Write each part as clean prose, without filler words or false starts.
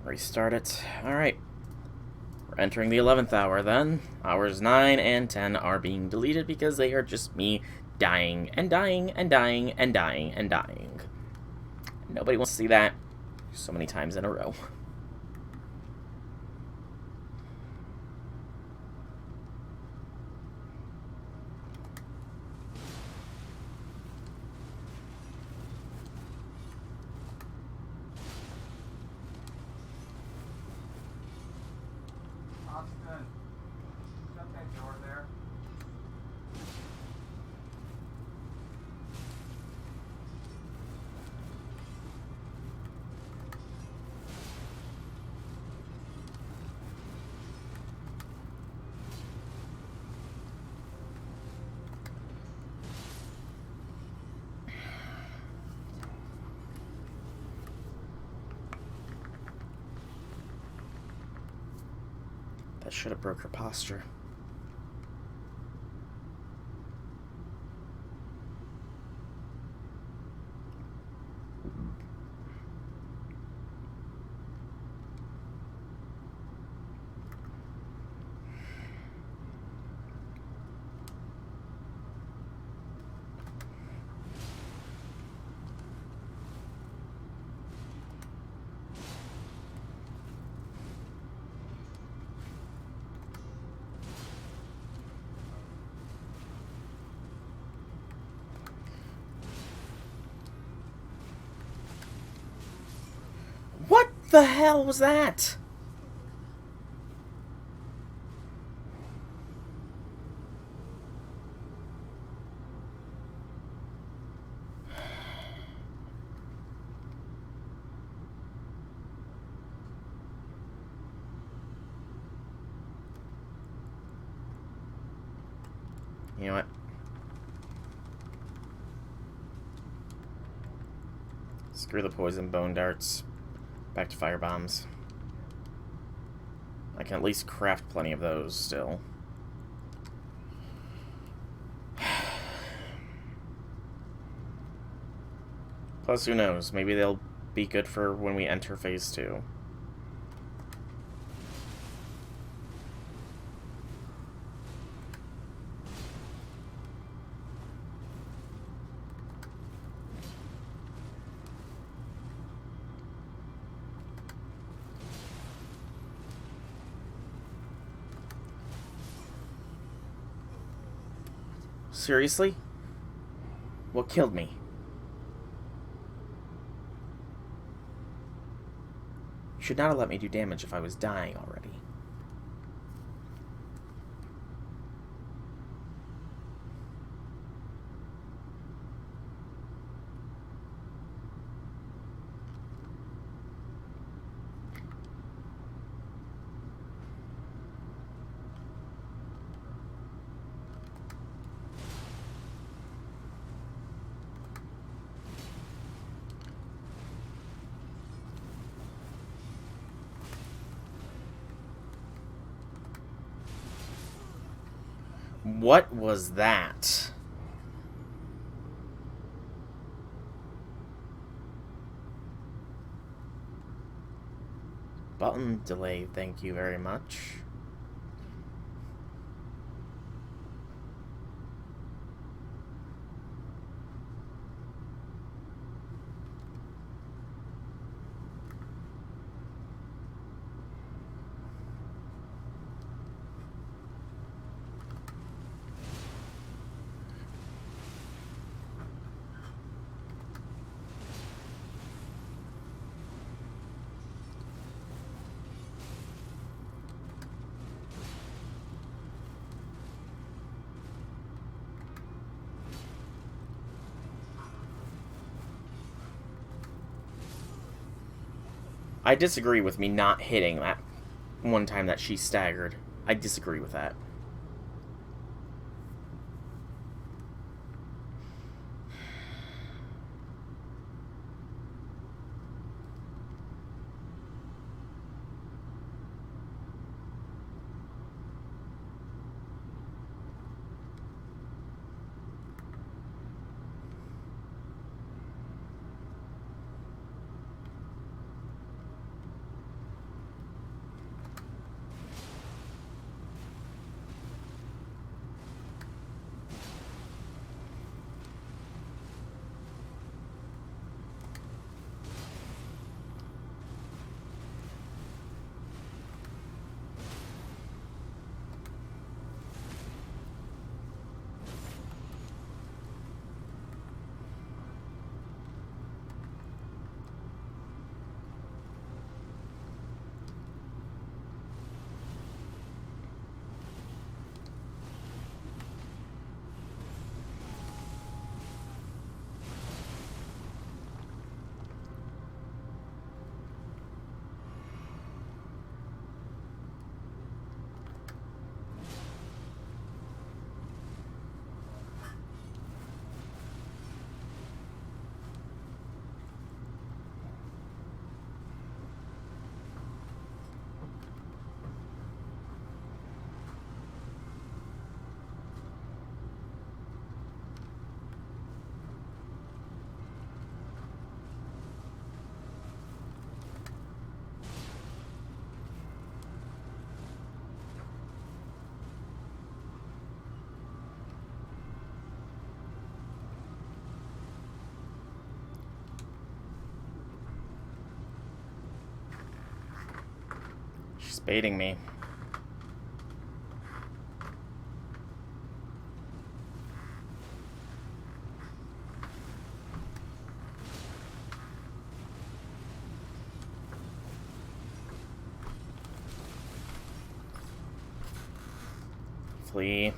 Restart it. Alright. We're entering the 11th hour then. Hours 9 and 10 are being deleted because they are just me dying and dying and dying and dying and dying. Nobody wants to see that so many times in a row. That should have broke her posture. What the hell was that? You know what? Screw the poison bone darts. Back to fire bombs. I can at least craft plenty of those still. Plus, who knows? Maybe they'll be good for when we enter phase 2. Seriously? What killed me? You should not have let me do damage if I was dying already. What was that? Button delay, thank you very much. I disagree with me not hitting that one time that she staggered. I disagree with that. She's baiting me. Flee.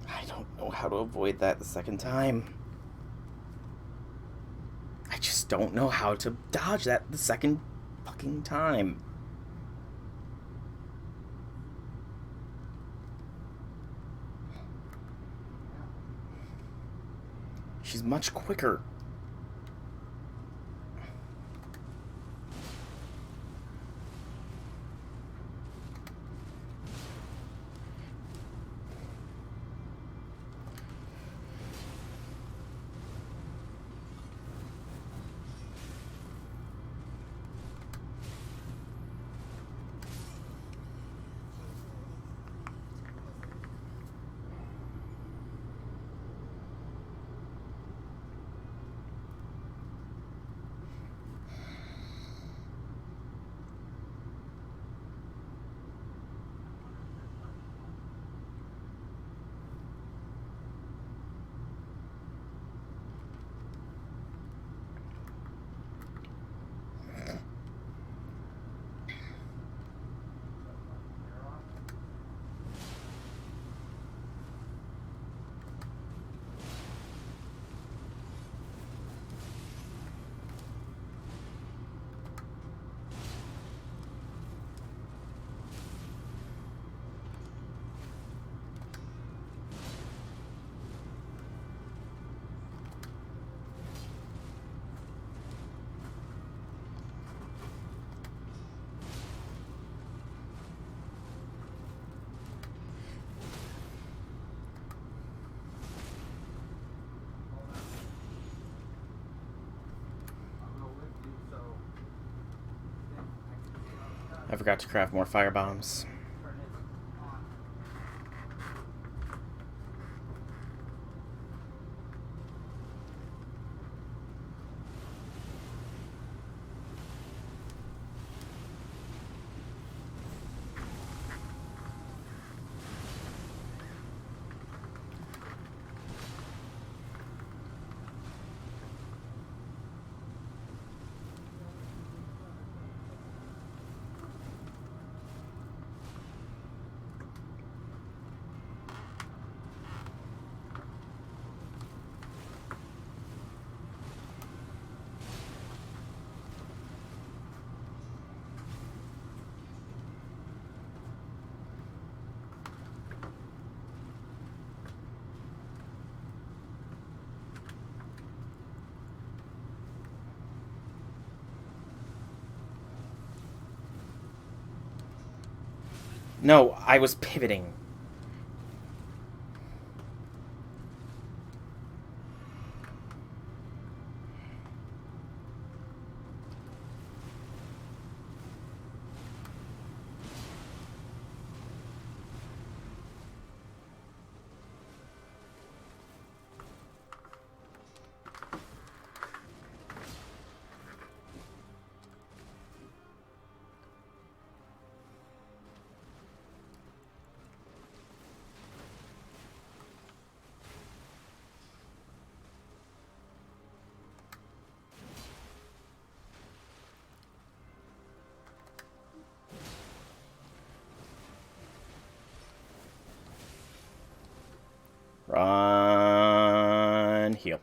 I don't know how to avoid that the second time. I just don't know how to dodge that the second fucking time. She's much quicker. I forgot to craft more fire bombs. No, I was pivoting. Run, heal.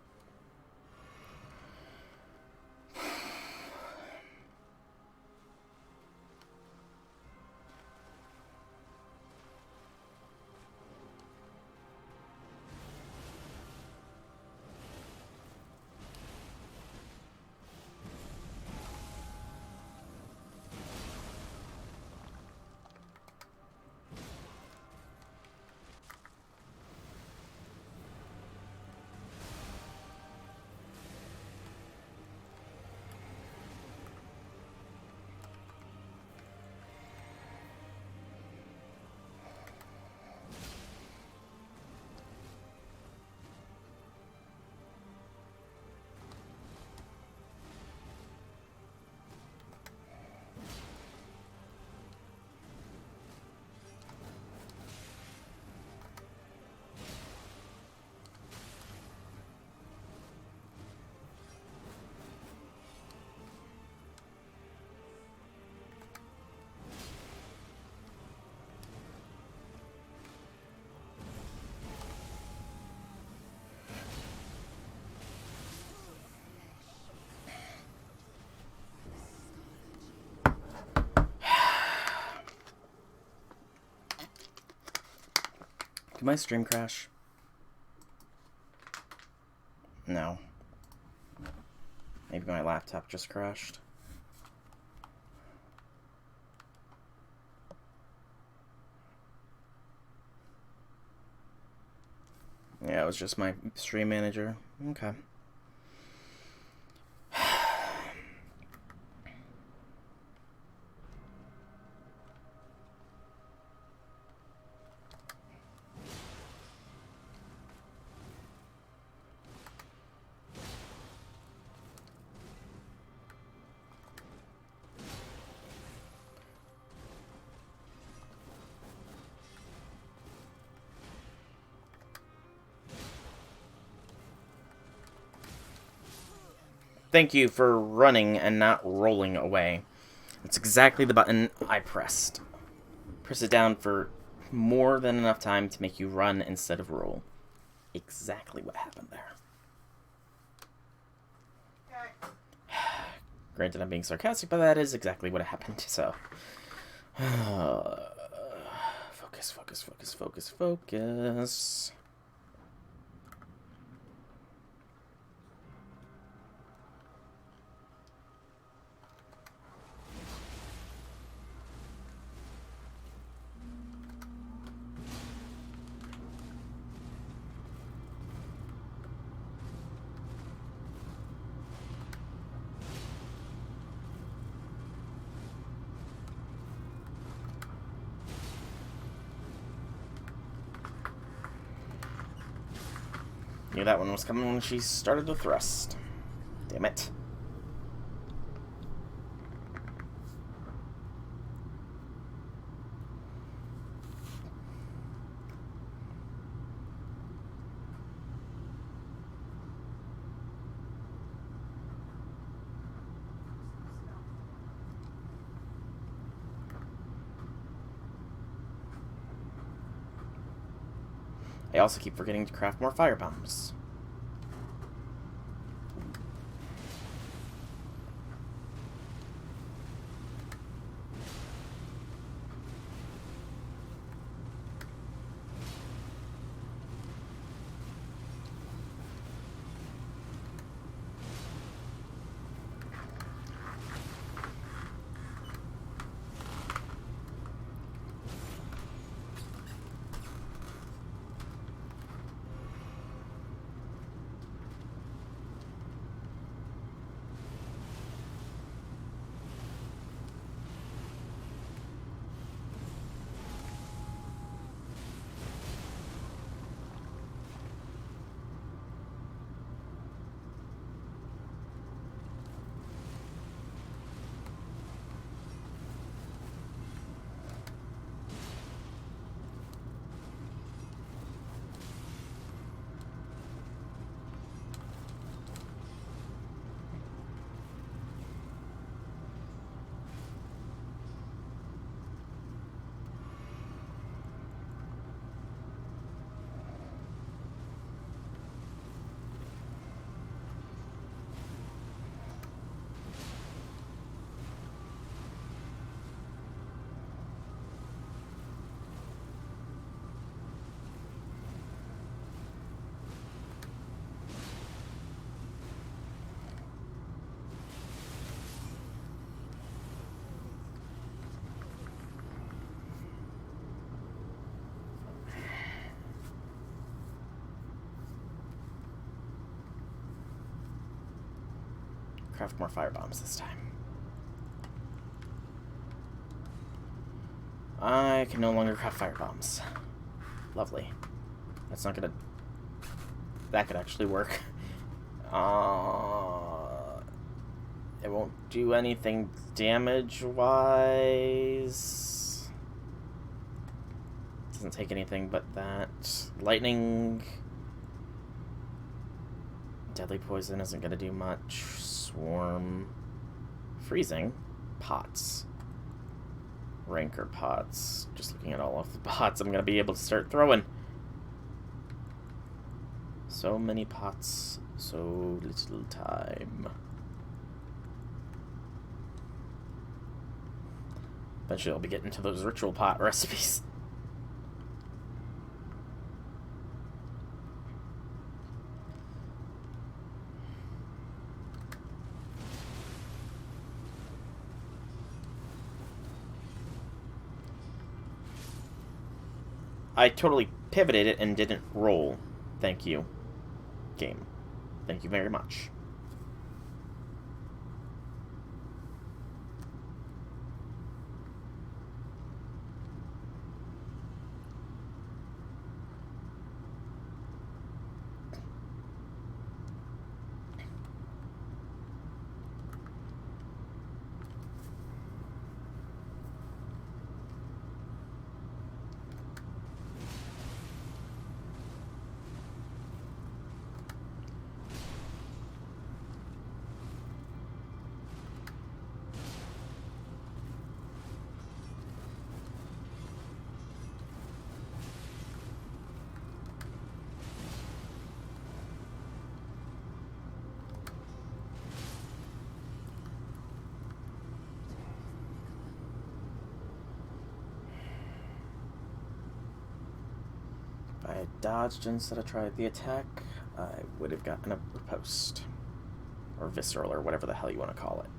Did my stream crash? No. Maybe my laptop just crashed. Yeah, it was just my stream manager. Okay. Thank you for running and not rolling away. That's exactly the button I pressed. Press it down for more than enough time to make you run instead of roll. Exactly what happened there. Granted, I'm being sarcastic, but that is exactly what happened, so... focus, focus, focus, focus, focus... Knew that one was coming when she started to thrust. Damn it. I also keep forgetting to craft more fire bombs. Craft more fire bombs this time. I can no longer craft fire bombs. Lovely. That's not gonna... That could actually work. It won't do anything damage-wise. Doesn't take anything but that. Lightning... Deadly poison isn't gonna do much. Swarm. Freezing. Pots. Rancor pots. Just looking at all of the pots, I'm gonna be able to start throwing. So many pots, so little time. Eventually I'll be getting to those ritual pot recipes. I totally pivoted it and didn't roll. Thank you, game. Thank you very much. If I had dodged instead of tried the attack, I would have gotten a riposte. Or visceral, or whatever the hell you want to call it.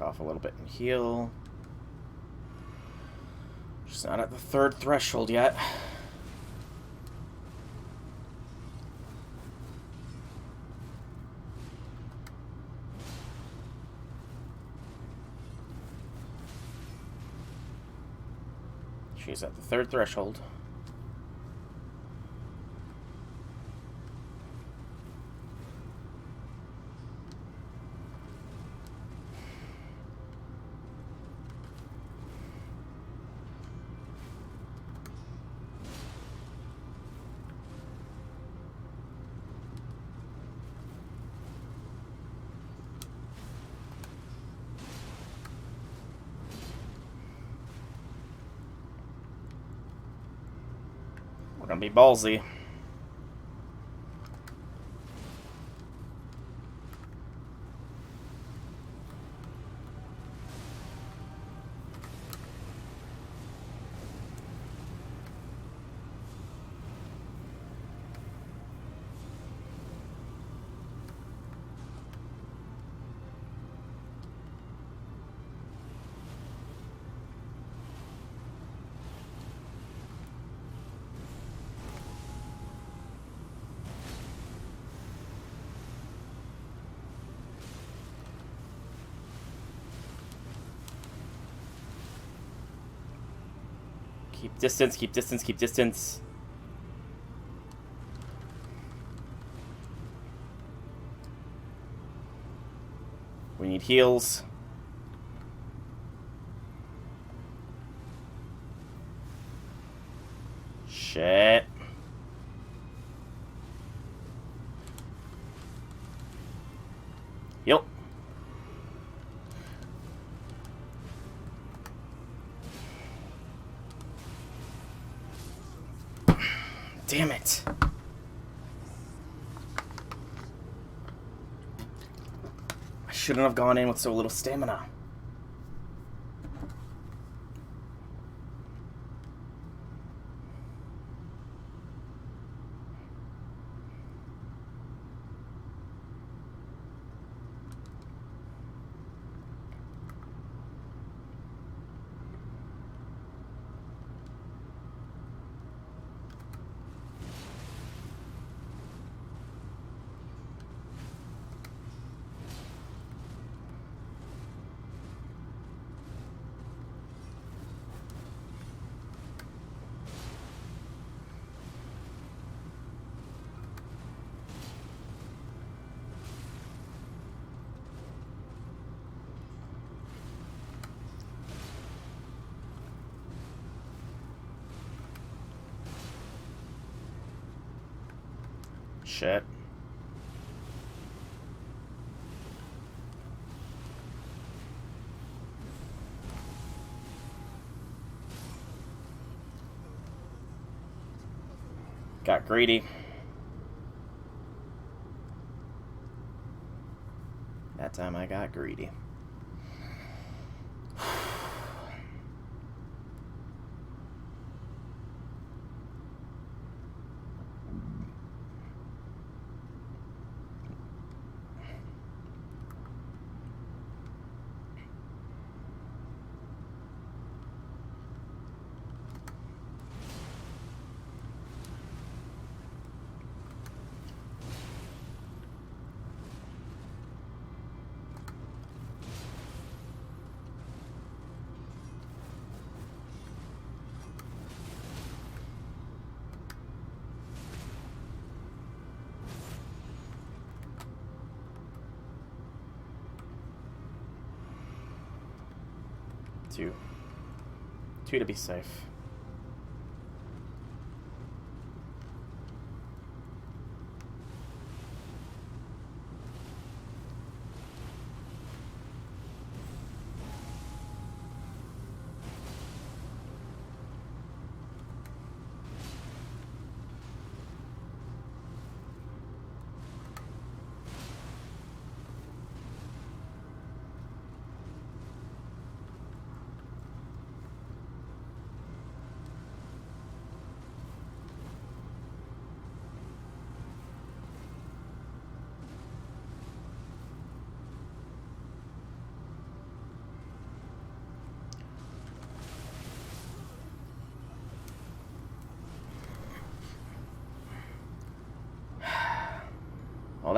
back off a little bit and heal. She's not at the 3rd threshold yet. She's at the 3rd threshold. We're gonna be ballsy. Keep distance, keep distance, keep distance. We need heals. Shit. Yep. Damn it. I shouldn't have gone in with so little stamina. Shit. Got greedy. That time I got greedy. Two to be safe.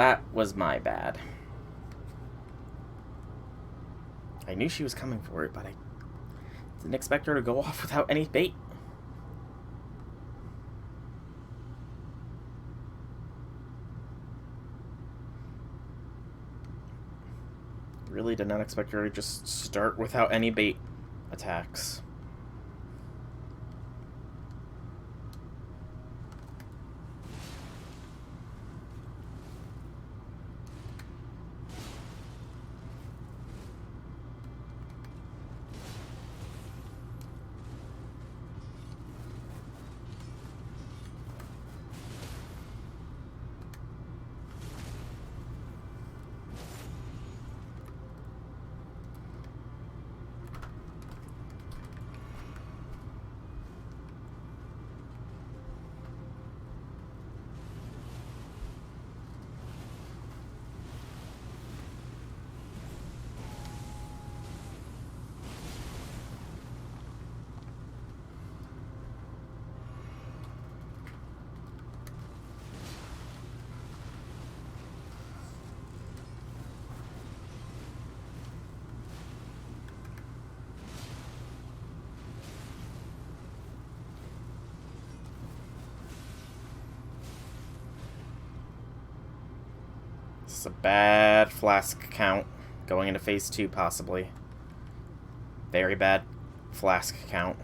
that was my bad. I knew she was coming for it, but I didn't expect her to go off without any bait. Really did not expect her to just start without any bait attacks. This is a bad flask count going into phase 2, possibly. Very bad flask count.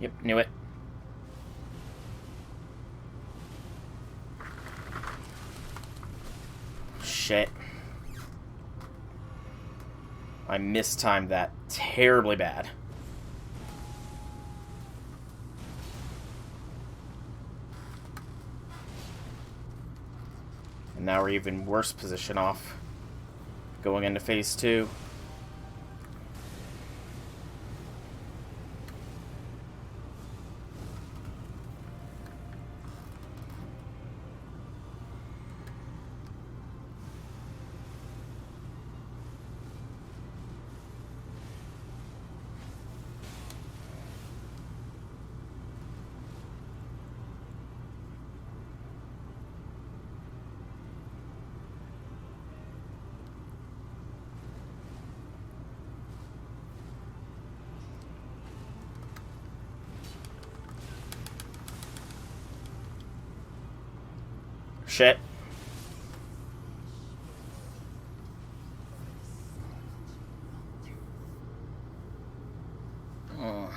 Yep, knew it. Shit. I mistimed that terribly bad. And now we're even worse position off going into phase 2. Shit. Oh.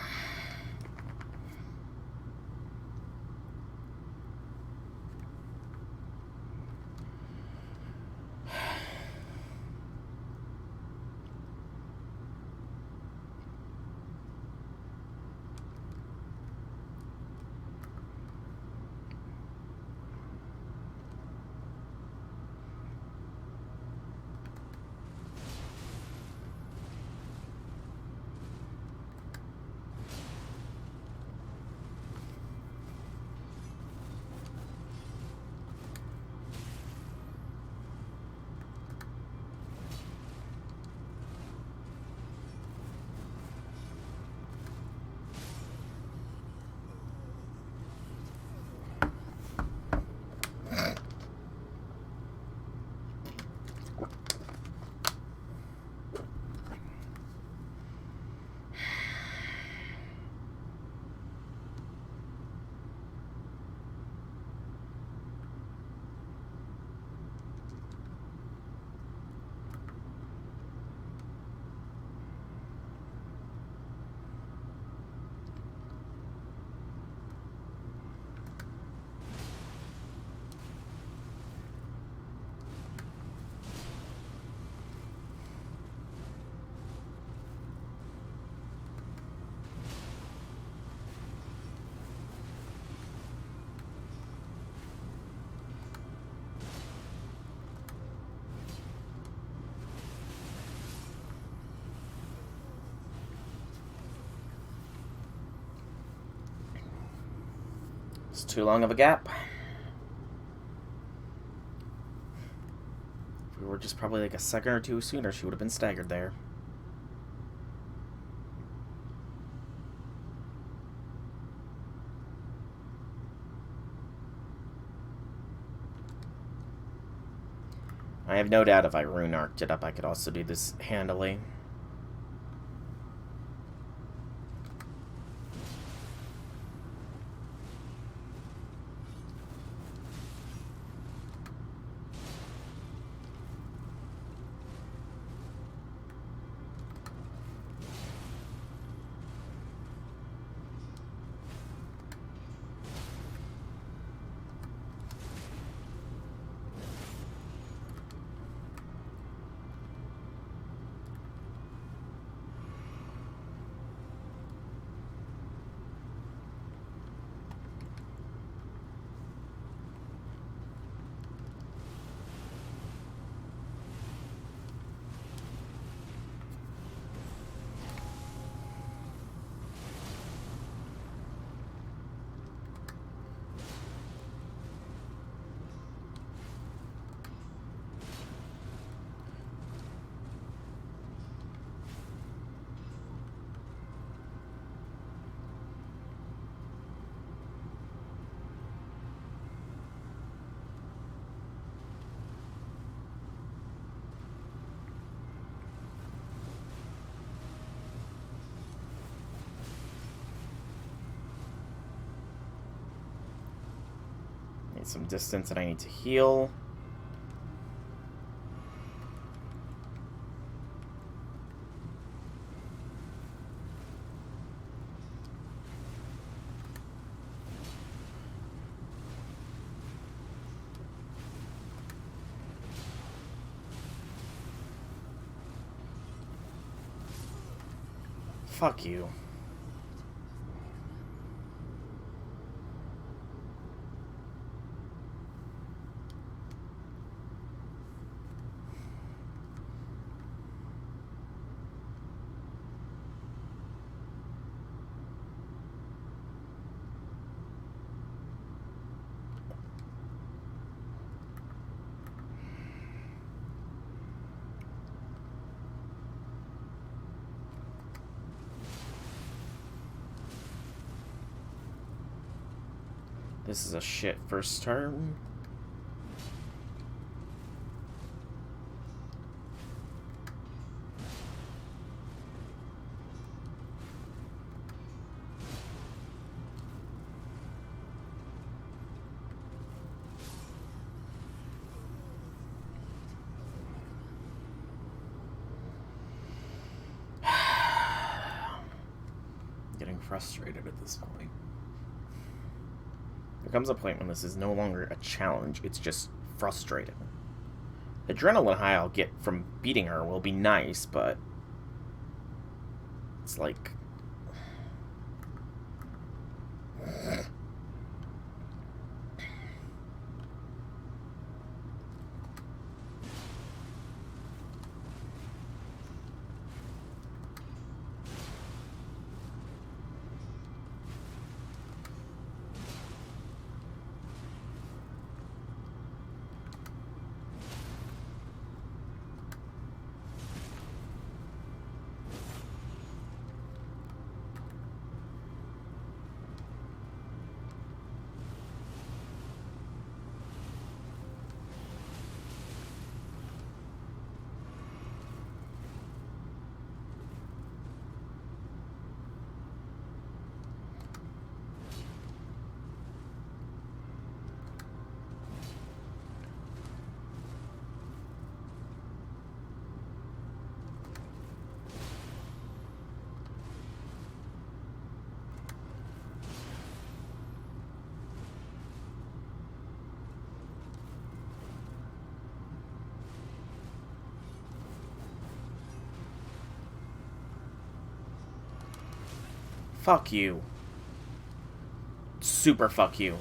It's too long of a gap. If we were just probably like a second or two sooner, she would have been staggered there. I have no doubt if I rune arced it up, I could also do this handily. Need some distance and I need to heal. Fuck you. This is a shit first turn. Getting frustrated at this point. There comes a point when this is no longer a challenge, it's just frustrating. The adrenaline high I'll get from beating her will be nice, but it's like... Fuck you. Super fuck you.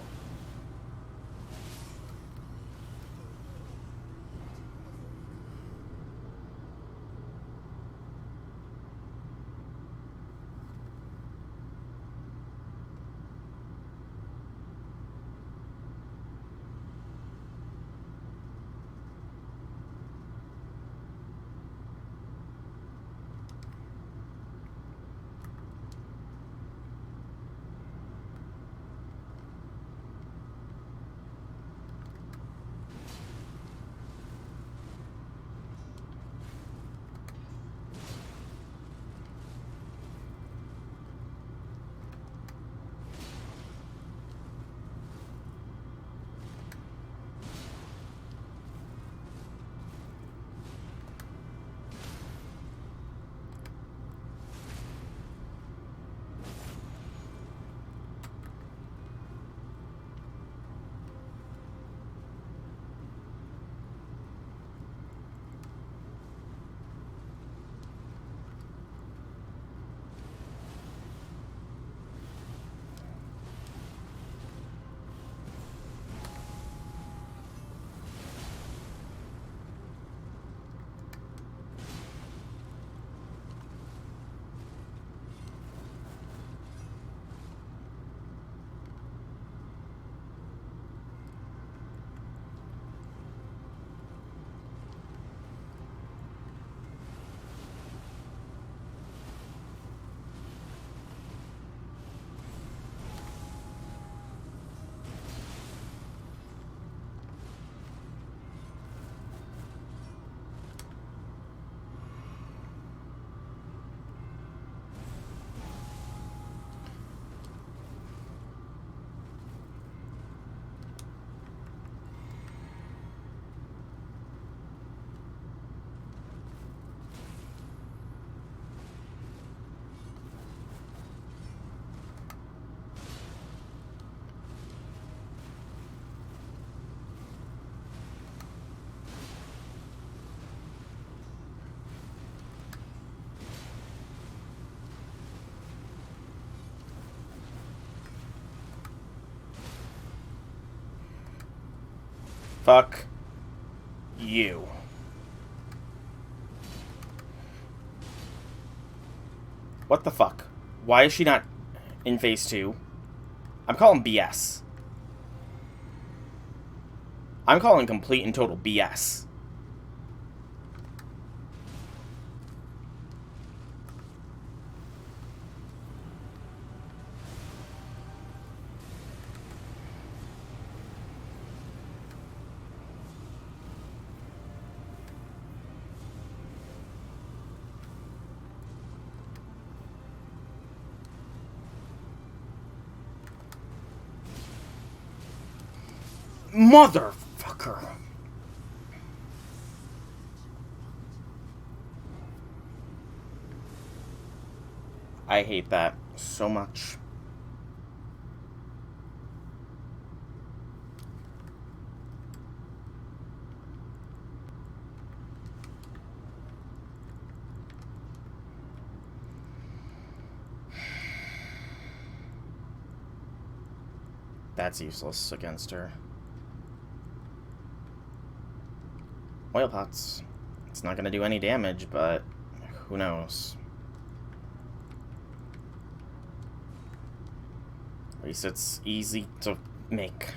Fuck you. What the fuck? Why is she not in phase 2? I'm calling BS. I'm calling complete and total BS. Motherfucker. I hate that so much. That's useless against her. Oil pots. It's not gonna do any damage, but who knows? At least it's easy to make.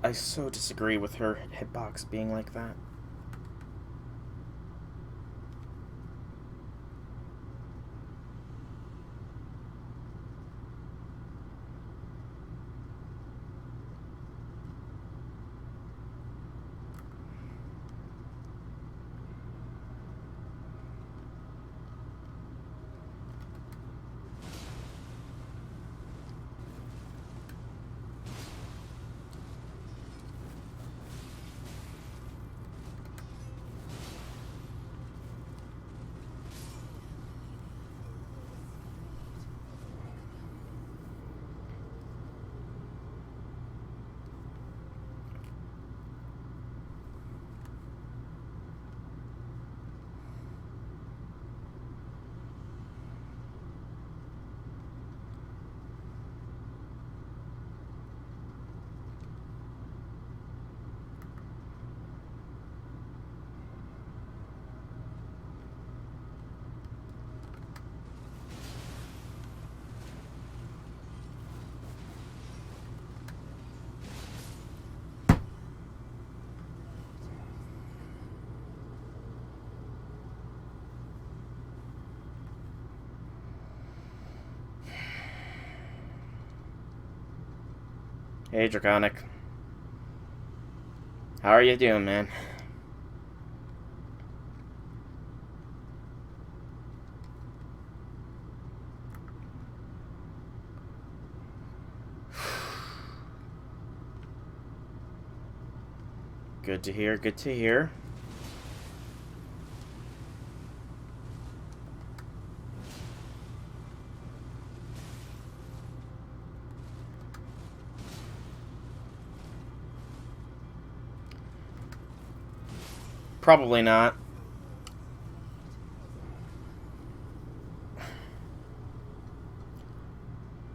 I so disagree with her hitbox being like that. Hey, Draconic. How are you doing, man? Good to hear, good to hear. Probably not.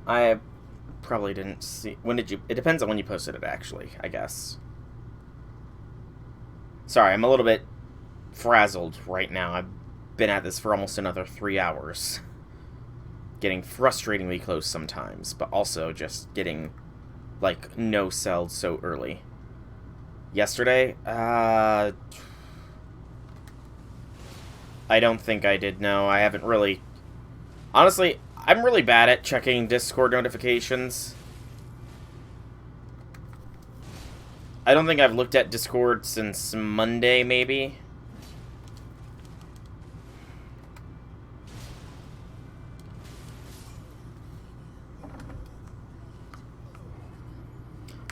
I probably didn't see... When did you... It depends on when you posted it, actually, I guess. Sorry, I'm a little bit frazzled right now. I've been at this for almost another 3 hours. Getting frustratingly close sometimes, but also just getting, like, no-selled so early. Yesterday? I don't think I did, no. I haven't really... Honestly, I'm really bad at checking Discord notifications. I don't think I've looked at Discord since Monday, maybe.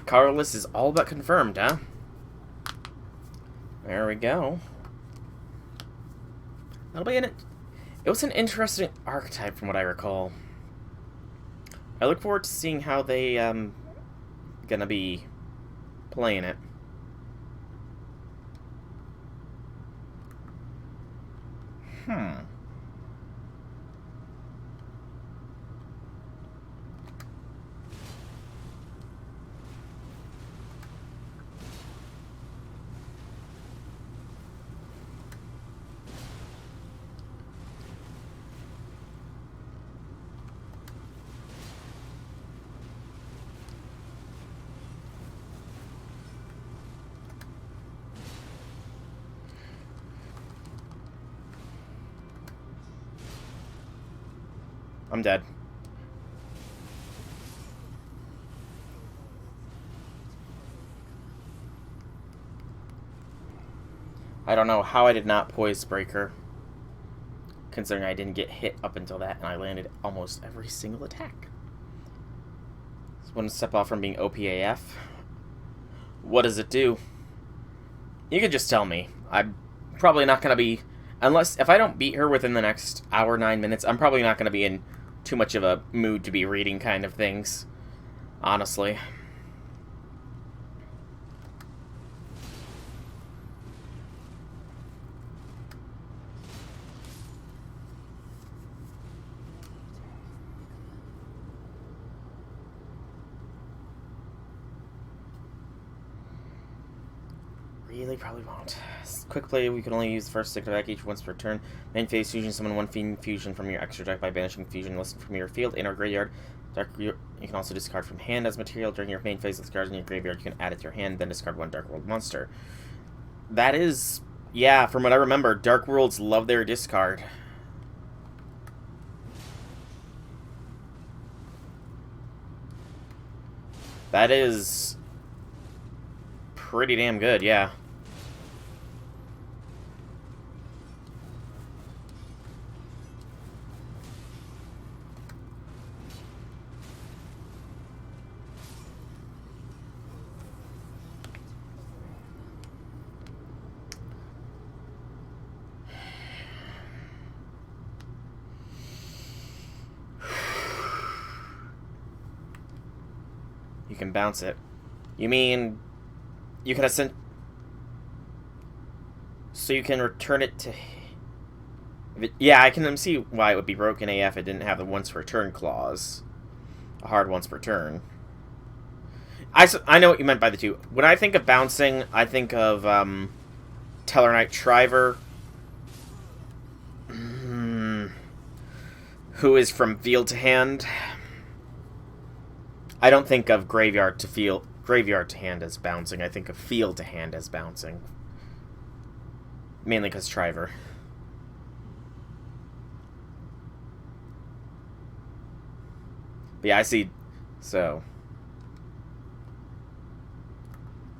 Colorless is all but confirmed, huh? There we go. That'll be it was an interesting archetype from what I recall. I look forward to seeing how they, gonna be playing it. I'm dead. I don't know how I did not poise breaker, considering I didn't get hit up until that, and I landed almost every single attack. Just one step off from being OPAF. What does it do? You could just tell me. I'm probably not going to be... Unless... If I don't beat her within the next hour, 9 minutes, I'm probably not going to be in too much of a mood to be reading kind of things. Honestly. Really probably won't. Quick play, we can only use the first stick attack each once per turn. Main phase fusion, summon one fusion from your extra deck by banishing fusion listed from your field in or graveyard. You can also discard from hand as material during your main phase with cards in your graveyard. You can add it to your hand, then discard one Dark World monster. That is... Yeah, from what I remember, Dark Worlds love their discard. That is... pretty damn good, yeah. You can bounce it. You mean... You can ascend... So you can return it to... Yeah, I can see why it would be broken AF if it didn't have the once per turn clause. A hard once per turn. I know what you meant by the two. When I think of bouncing, I think of Tellarknight Shriver, who is from field to hand. I don't think of graveyard to hand as bouncing. I think of field to hand as bouncing. Mainly because Shriver. But yeah, I see. So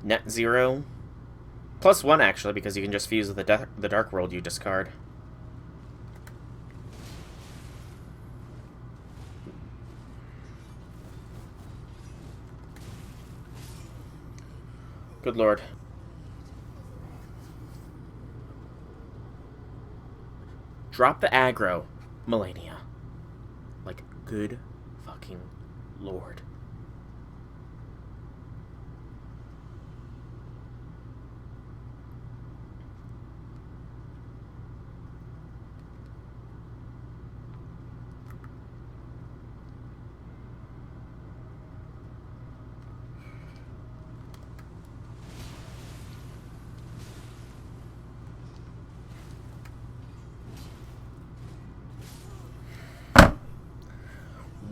Net 0. +1, actually, because you can just fuse with the Dark World you discard. Good lord. Drop the aggro, Malenia. Like, good fucking lord.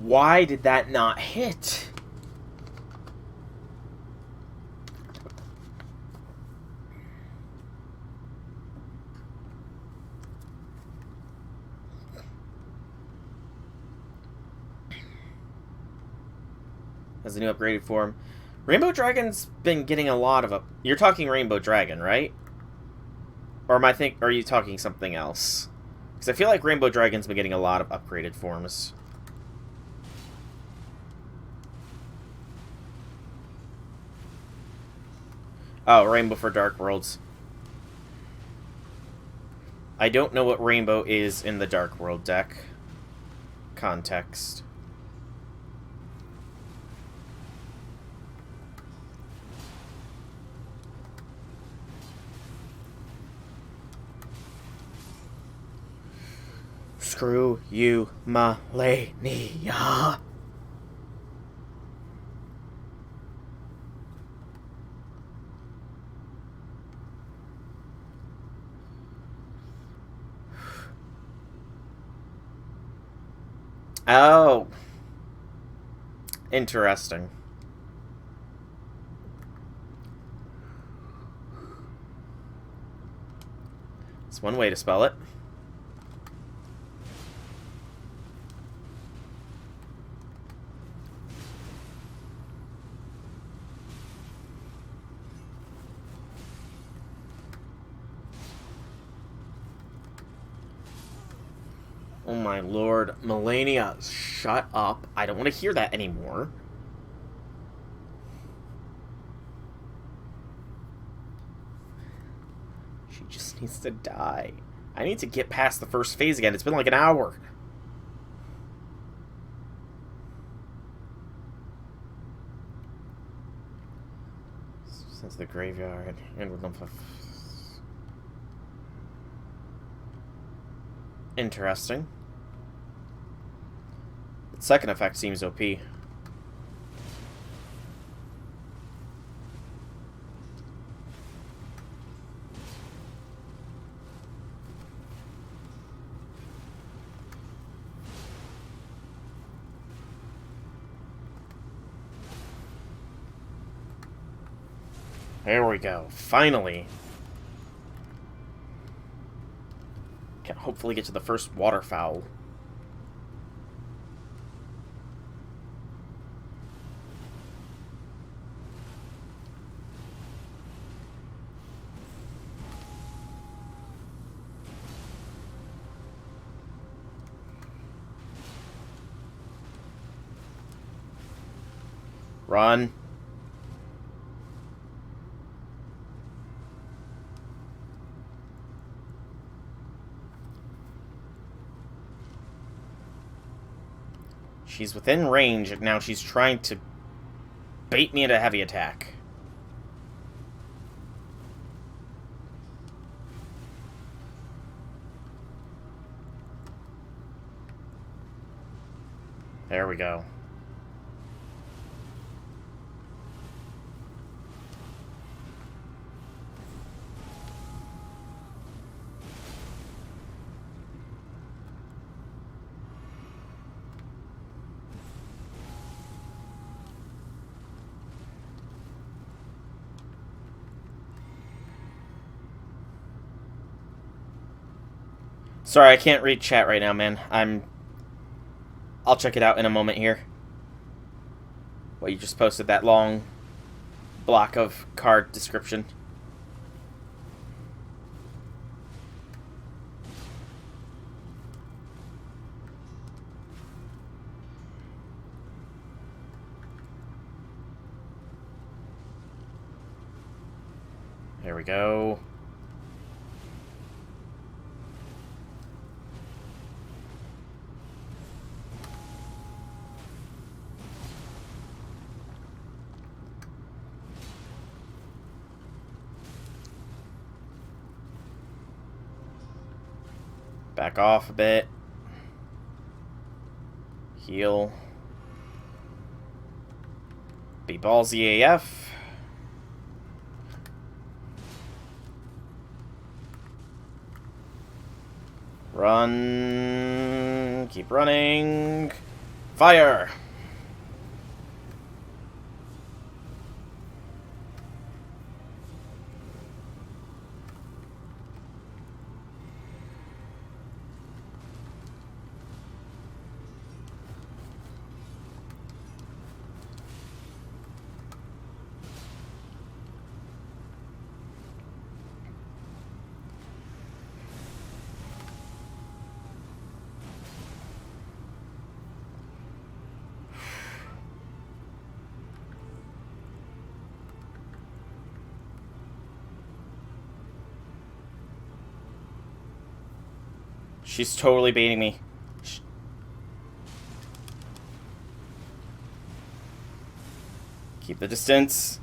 Why did that not hit? As a new upgraded form. Rainbow Dragon's been getting a lot of You're talking Rainbow Dragon, right? Or are you talking something else? Because I feel like Rainbow Dragon's been getting a lot of upgraded forms. Oh, Rainbow for Dark Worlds. I don't know what Rainbow is in the Dark World deck. Context. Screw you, Malenia. Oh. Interesting. It's one way to spell it. Oh my lord. Malenia, shut up. I don't want to hear that anymore. She just needs to die. I need to get past the first phase again. It's been like an hour. Since the graveyard. And with them. Interesting. The second effect seems OP. There we go. Finally. Can hopefully get to the first waterfowl. Run. She's within range, and now she's trying to bait me into heavy attack. There we go. Sorry, I can't read chat right now, man. I'll check it out in a moment here. Well, you just posted that long block of card description. There we go. Back off a bit. Heal. Be ballsy AF. Run. Keep running. Fire! She's totally baiting me. Keep the distance.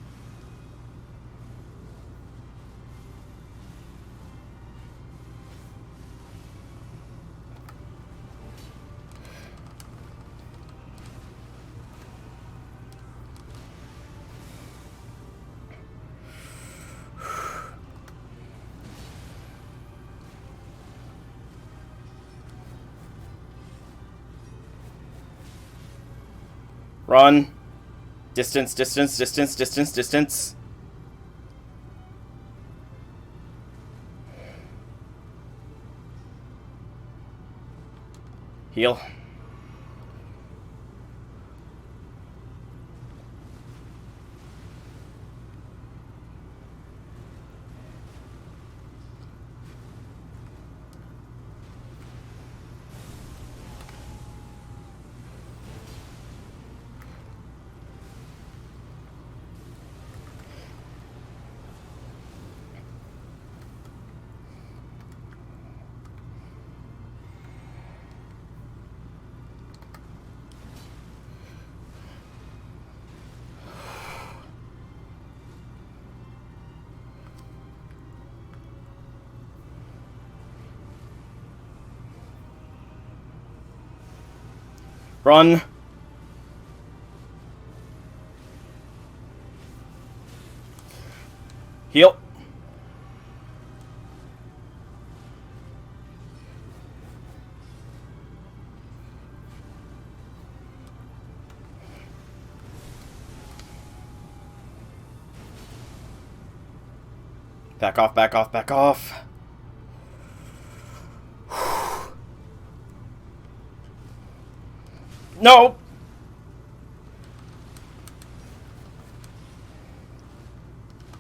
Run. Distance, distance, distance, distance, distance. Heal. Run. Heal. Back off, back off, back off. No!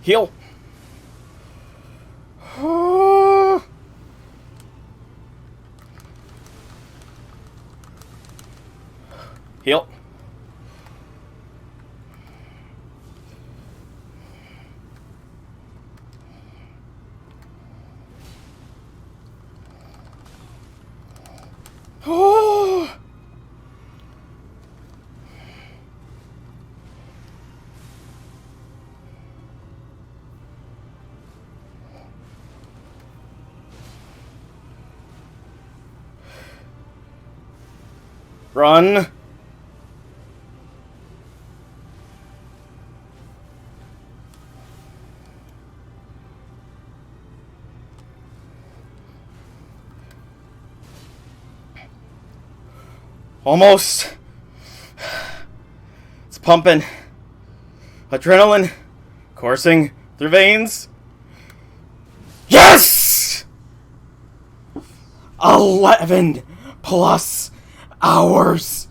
Heal. Heal. Run. Almost. It's pumping. Adrenaline coursing through veins. Yes! 11 plus hours.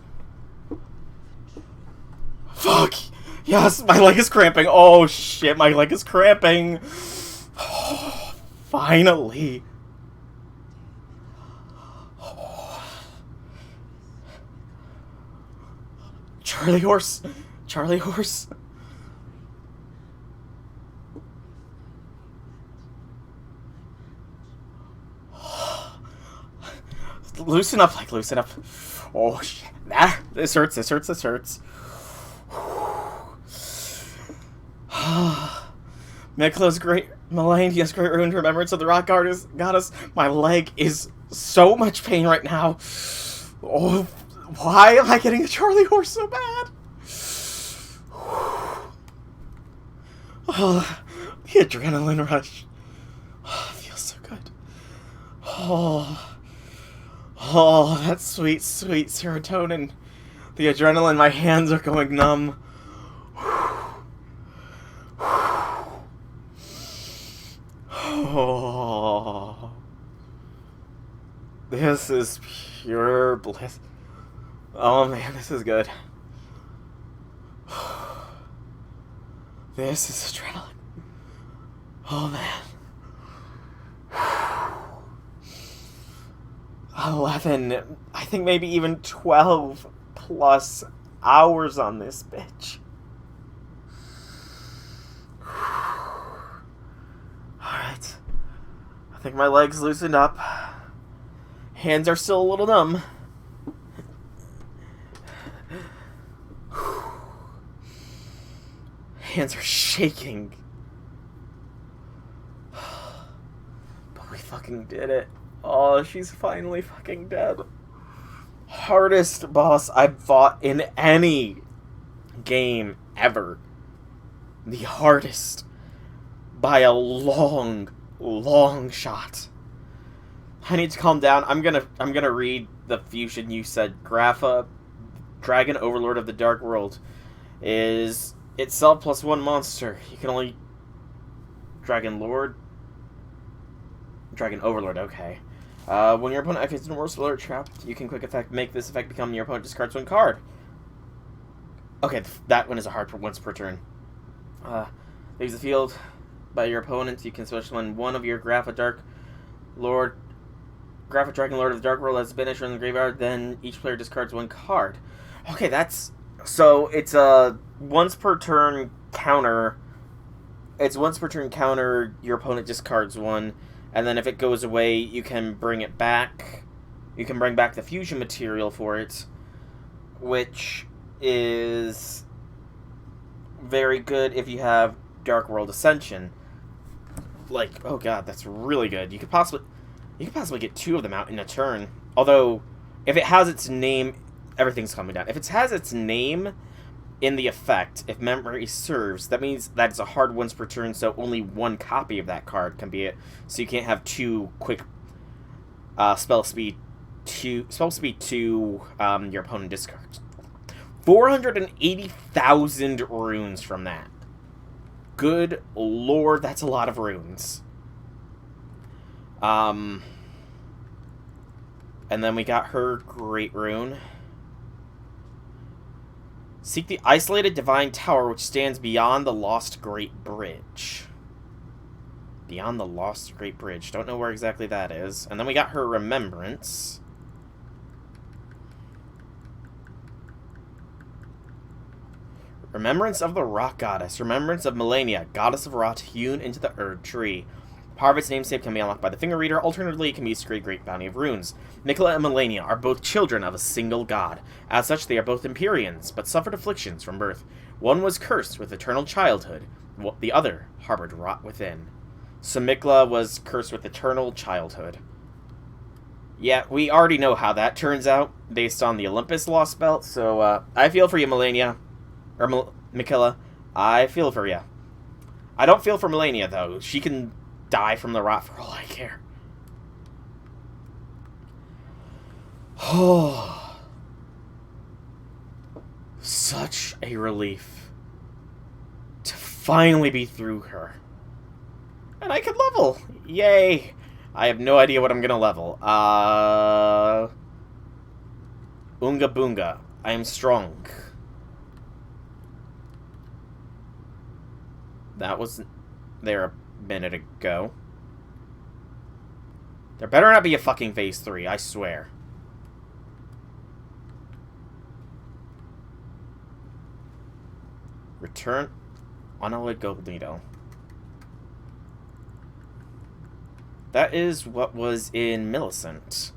Fuck Yes, my leg is cramping. Oh shit, my leg is cramping. Oh, finally. Oh. Charlie horse. Charlie horse. Loosen up, like, loosen up. Oh shit. Ah, this hurts, this hurts, this hurts. Miquella's great, Malenia's great ruined remembrance of the rock goddess. My leg is so much pain right now. Oh, why am I getting a Charlie horse so bad? Oh, the adrenaline rush. Oh, it feels so good. Oh, that sweet, sweet serotonin. The adrenaline, my hands are going numb. Oh, this is pure bliss. Oh man, this is good. This is adrenaline. Oh man. 11, I think maybe even 12 plus hours on this bitch. Alright. I think my legs loosened up. Hands are still a little numb. Hands are shaking. But we fucking did it. Oh, she's finally fucking dead. Hardest boss I've fought in any game ever. The hardest. By a long, long shot. I need to calm down. I'm gonna read the fusion you said. Grapha, Dragon Overlord of the Dark World, is itself plus one monster. You can only Dragon Overlord, okay. When your opponent activates an Worst Alert Trap, you can quick effect make this effect become your opponent discards one card. Okay, that one is a hard for once per turn. Leaves the field by your opponent. You can switch when one of your Grapha Dragon Lord of the Dark World has been issued in the graveyard, then each player discards one card. Okay, that's... So, it's a once per turn counter. It's once per turn counter, your opponent discards one. And then if it goes away, you can bring it back. You can bring back the fusion material for it, which is very good if you have Dark World Ascension. Like, oh god, that's really good. You could possibly get two of them out in a turn. Although, if it has its name, everything's coming down. If it has its name in the effect, if memory serves, that means that it's a hard once per turn, so only one copy of that card can be it. So you can't have two quick spell speed 2 your opponent discards. 480,000 runes from that. Good lord, that's a lot of runes. And then we got her great rune. Seek the isolated divine tower which stands beyond the lost great bridge. Beyond the lost great bridge. Don't know where exactly that is. And then we got her remembrance. Remembrance of the rock goddess. Remembrance of Malenia, goddess of rot hewn into the Erd tree. Power of its namesake can be unlocked by the finger reader. Alternatively, it can be used to create a great bounty of runes. Miquella and Malenia are both children of a single god. As such, they are both Empyreans, but suffered afflictions from birth. One was cursed with eternal childhood. The other harbored rot within. So Miquella was cursed with eternal childhood. Yeah, we already know how that turns out, based on the Olympus Lost Belt, so I feel for you, Malenia. Or Miquella. I feel for you. I don't feel for Malenia, though. She can die from the rot for all I care. Oh, such a relief to finally be through her. And I can level! Yay! I have no idea what I'm gonna level. Unga Boonga. I am strong. That was there a minute ago. There better not be a fucking phase 3, I swear. Return unalloyed gold needle. That is what was in Millicent.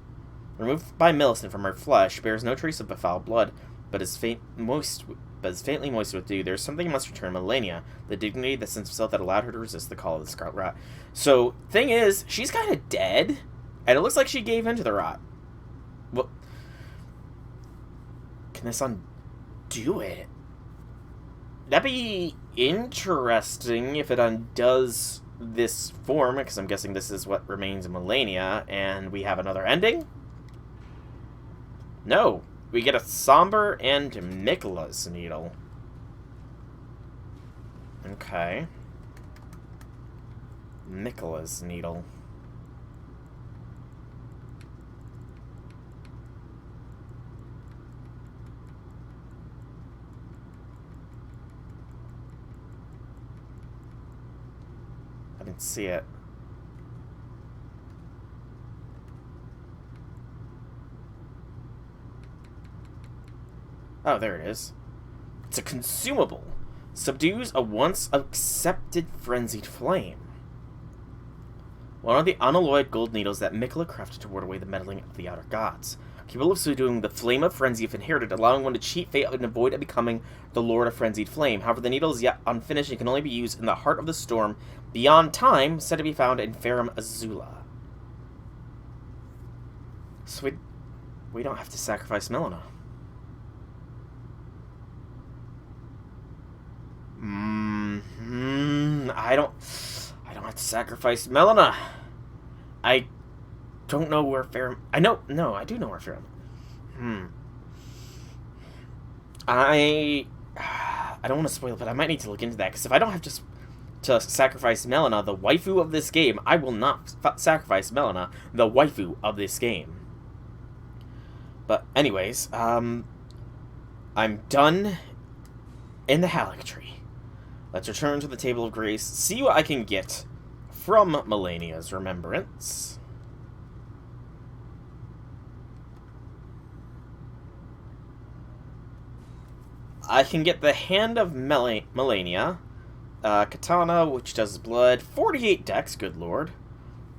Removed by Millicent from her flesh, bears no trace of befouled blood, but is faintly moist with dew. There's something must return Malenia, the dignity, the sense of self that allowed her to resist the call of the Scarlet Rot. So, thing is, she's kind of dead, and it looks like she gave in to the rot. What? Can this undo it? That'd be interesting if it undoes this form, because I'm guessing this is what remains in Malenia, and we have another ending? No. We get a Somber and Miquella's needle. Okay. Miquella's needle. I didn't see it. Oh, there it is. It's a consumable. Subdues a once accepted frenzied flame. One of the unalloyed gold needles that Miquella crafted to ward away the meddling of the outer gods. Capable of subduing the flame of frenzy if inherited, allowing one to cheat fate and avoid becoming the lord of frenzied flame. However, the needle is yet unfinished and can only be used in the heart of the storm beyond time, said to be found in Ferrum Azula. So we don't have to sacrifice Melina. I don't have to sacrifice Melina. I don't know where Ferrum... I do know where Ferrum... I don't want to spoil it, but I might need to look into that, because if I don't have to sacrifice Melina, the waifu of this game, I will not sacrifice Melina, the waifu of this game. But anyways, I'm done in the Halleck Tree. Let's return to the Table of Grace, see what I can get from Malenia's remembrance. I can get the Hand of Malenia, Katana, which does blood, 48 dex, good lord.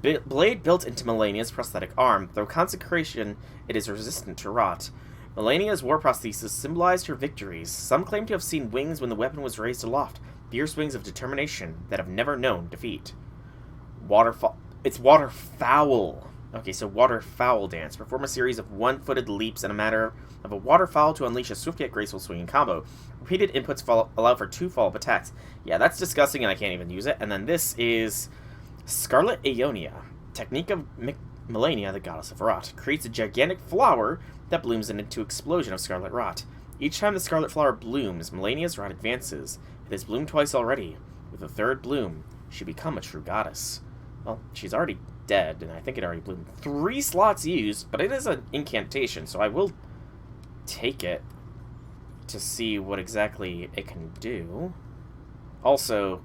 Blade built into Malenia's prosthetic arm. Through consecration, it is resistant to rot. Malenia's war prosthesis symbolized her victories. Some claim to have seen wings when the weapon was raised aloft. Fierce wings of determination that have never known defeat. It's waterfowl. Okay, so waterfowl dance. Perform a series of one-footed leaps in a matter of a waterfowl to unleash a swift yet graceful swinging combo. Repeated inputs allow for 2 follow-up attacks. Yeah, that's disgusting and I can't even use it. And then this is Scarlet Aeonia. Technique of Malenia, the goddess of rot. Creates a gigantic flower that blooms into explosion of scarlet rot. Each time the scarlet flower blooms, Malenia's rot advances. It has bloomed twice already. With the third bloom, she become a true goddess. Well, she's already dead, and I think it already bloomed. 3 slots used, but it is an incantation, so I will take it to see what exactly it can do. Also,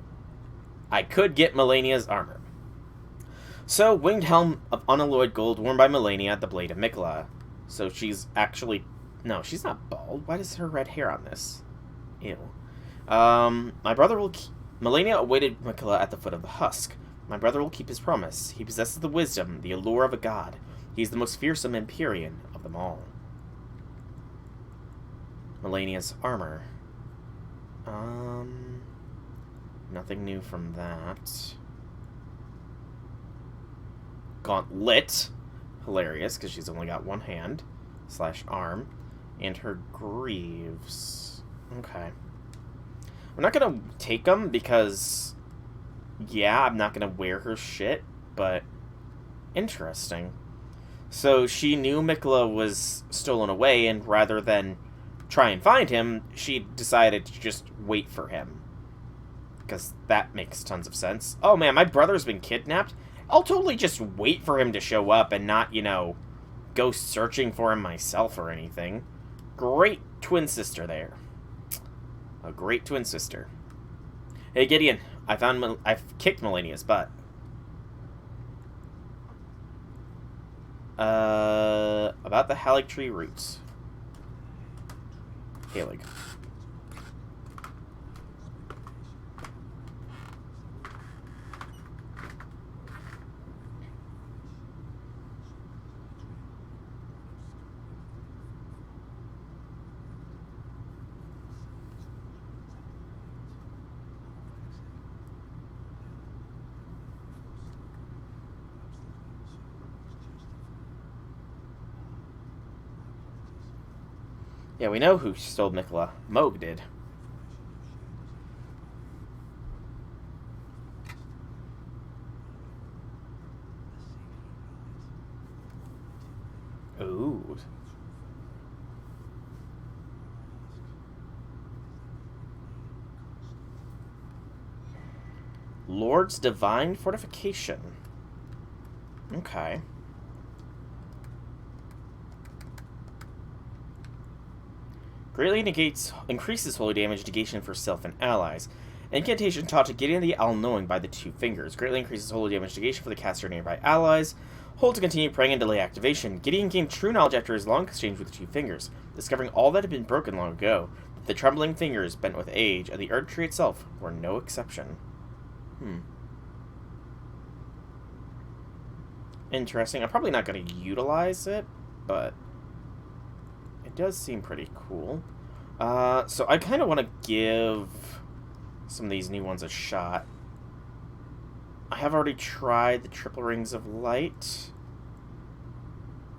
I could get Malenia's armor. So, winged helm of unalloyed gold worn by Malenia, the blade of Miquella. So she's actually... No, she's not bald. Why does her red hair on this? Ew. My brother will keep... Malenia awaited Miquella at the foot of the husk. My brother will keep his promise. He possesses the wisdom, the allure of a god. He is the most fearsome Empyrean of them all. Malenia's armor. Nothing new from that. Gauntlet. Hilarious, because she's only got one hand. / arm. And her greaves. Okay. I'm not going to take them because... Yeah, I'm not going to wear her shit, but... Interesting. So she knew Miquella was stolen away, and rather than try and find him, she decided to just wait for him. Because that makes tons of sense. Oh man, my brother's been kidnapped? I'll totally just wait for him to show up and not, you know, go searching for him myself or anything. Great twin sister there. A great twin sister. Hey Gideon, I've kicked Malenia's butt. About the Halig tree roots. Halig. Yeah, we know who stole Miquella. Moog did. Ooh. Lord's Divine Fortification. Okay. Greatly increases holy damage negation for self and allies. Incantation taught to Gideon the All-Knowing by the Two Fingers. Greatly increases holy damage negation for the caster nearby allies. Hold to continue praying and delay activation. Gideon gained true knowledge after his long exchange with the Two Fingers, discovering all that had been broken long ago. The trembling fingers, bent with age, and the Erd Tree itself were no exception. Interesting. I'm probably not going to utilize it, but it does seem pretty cool. So I kind of want to give some of these new ones a shot. I have already tried the Triple Rings of Light.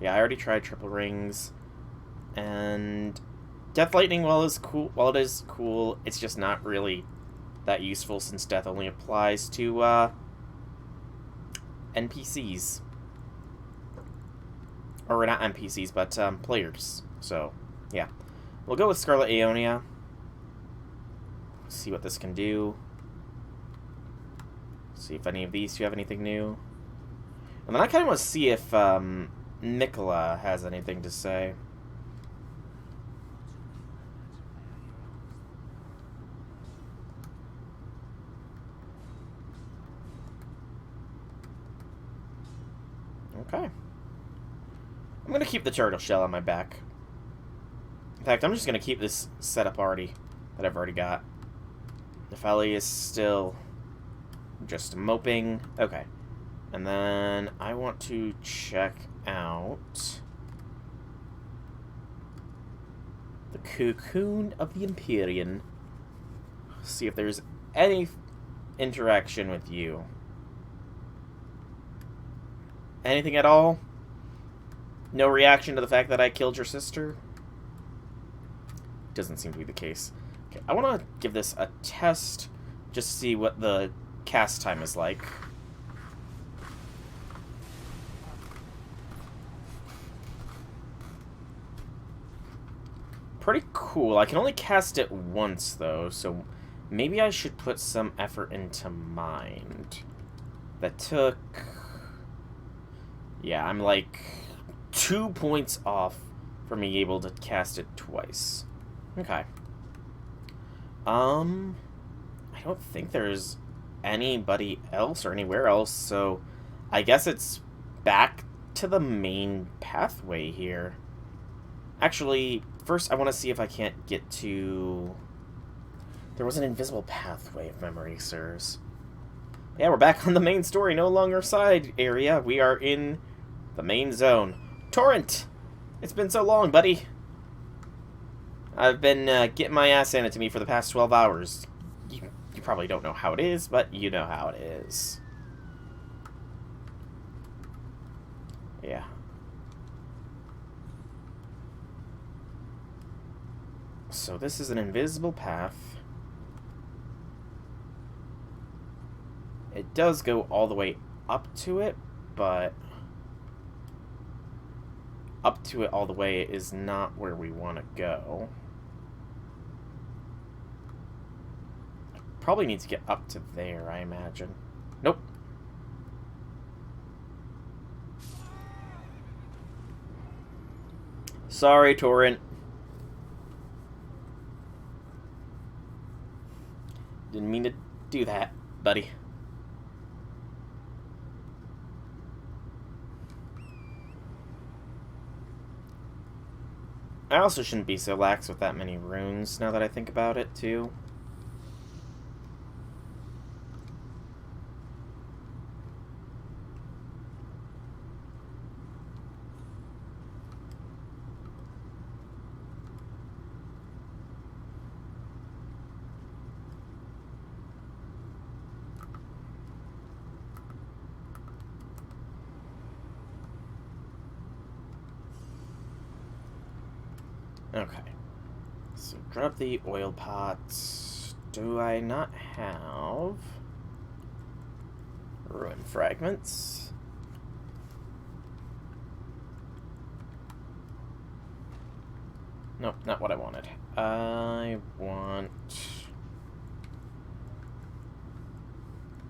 Yeah, I already tried Triple Rings. And Death Lightning, while it is cool, it's just not really that useful since death only applies to NPCs. Or not NPCs, but players. So, yeah. We'll go with Scarlet Aeonia. See what this can do. See if any of these two have anything new. And then I kind of want to see if Miquella has anything to say. Okay. I'm going to keep the turtle shell on my back. In fact, I'm just going to keep this setup already that I've already got. Nefeli is still just moping. Okay. And then I want to check out the Cocoon of the Empyrean. See if there's any interaction with you. Anything at all? No reaction to the fact that I killed your sister? Doesn't seem to be the case. Okay, I want to give this a test just to see what the cast time is like. Pretty cool. I can only cast it once, though, so maybe I should put some effort into Mind. That took... Yeah, I'm like 2 points off from being able to cast it twice. Okay. I don't think there's anybody else or anywhere else, so I guess it's back to the main pathway here. Actually, first I want to see if I can't get to... There was an invisible pathway, if memory serves. Yeah, we're back on the main story, no longer side area. We are in the main zone. Torrent! It's been so long, buddy. I've been getting my ass handed to me for the past 12 hours. You probably don't know how it is, but you know how it is. Yeah. So this is an invisible path. It does go all the way up to it, but up to it all the way is not where we want to go. Probably need to get up to there, I imagine. Nope. Sorry, Torrent. Didn't mean to do that. buddy. I also shouldn't be so lax with that many runes, now that I think about it, too. Okay. So grab the oil pots. Do I not have ruin fragments? Nope, not what I wanted. I want...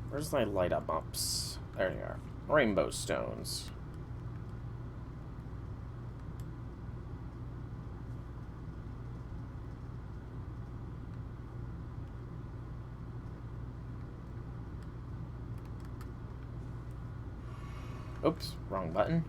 Where's my light up ups? There they are. Rainbow stones. Oops, wrong button.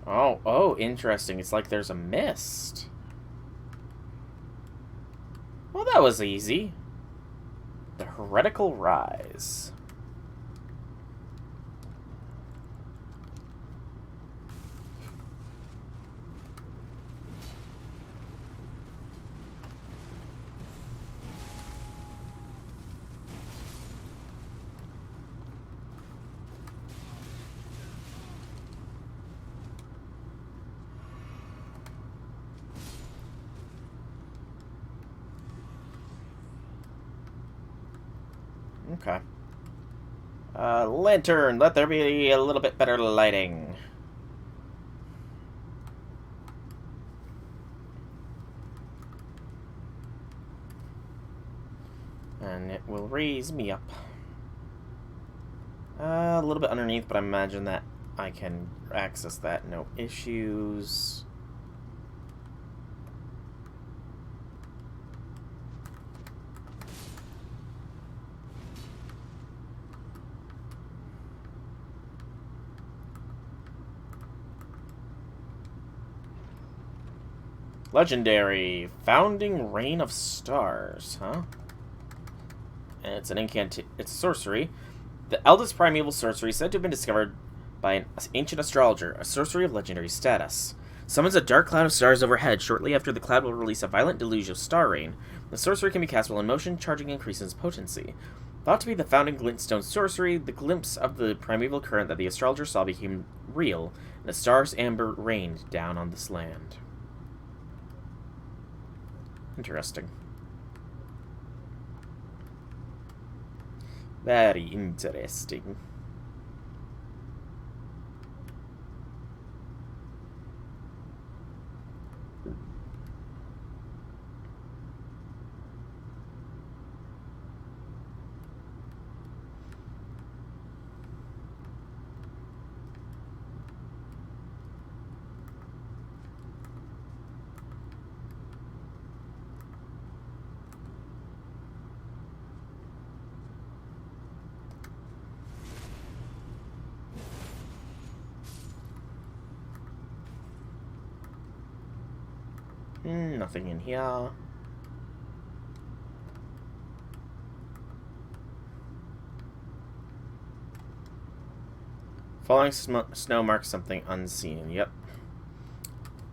Oh, interesting. It's like there's a mist. Well, that was easy. The Heretical Rise. Okay. Lantern, let there be a little bit better lighting. And it will raise me up. A little bit underneath, but I imagine that I can access that, no issues. Legendary. Founding Rain of Stars, huh? And it's an it's a sorcery. The eldest primeval sorcery said to have been discovered by an ancient astrologer, a sorcery of legendary status. Summons a dark cloud of stars overhead. Shortly after, the cloud will release a violent deluge of star rain. The sorcery can be cast while in motion, charging increases potency. Thought to be the founding glintstone sorcery, the glimpse of the primeval current that the astrologer saw became real, and the star's amber rained down on this land. Interesting. Very interesting. Nothing in here. Falling snow marks something unseen. Yep.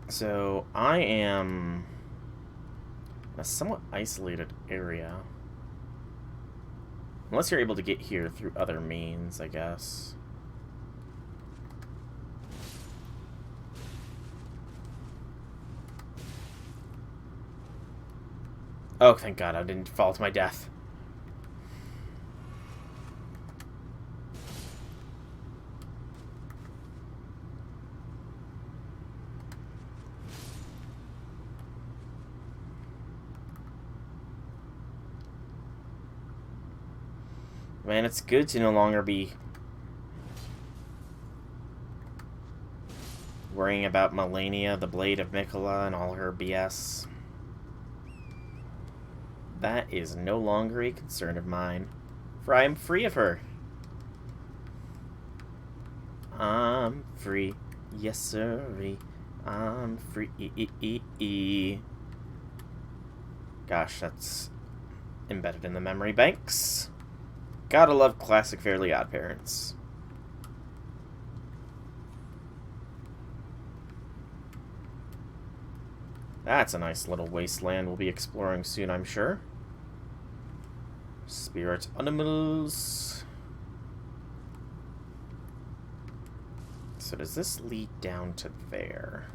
So, I am in a somewhat isolated area. Unless you're able to get here through other means, I guess. Oh, thank God I didn't fall to my death. Man, it's good to no longer be Worrying about Malenia, the blade of Miquella, and all her BS. That is no longer a concern of mine, for I am free of her. I'm free. Yes, sirree. I'm free. Gosh, that's embedded in the memory banks. Gotta love classic Fairly Odd Parents. That's a nice little wasteland we'll be exploring soon, I'm sure. Spirit animals. So does this lead down to there?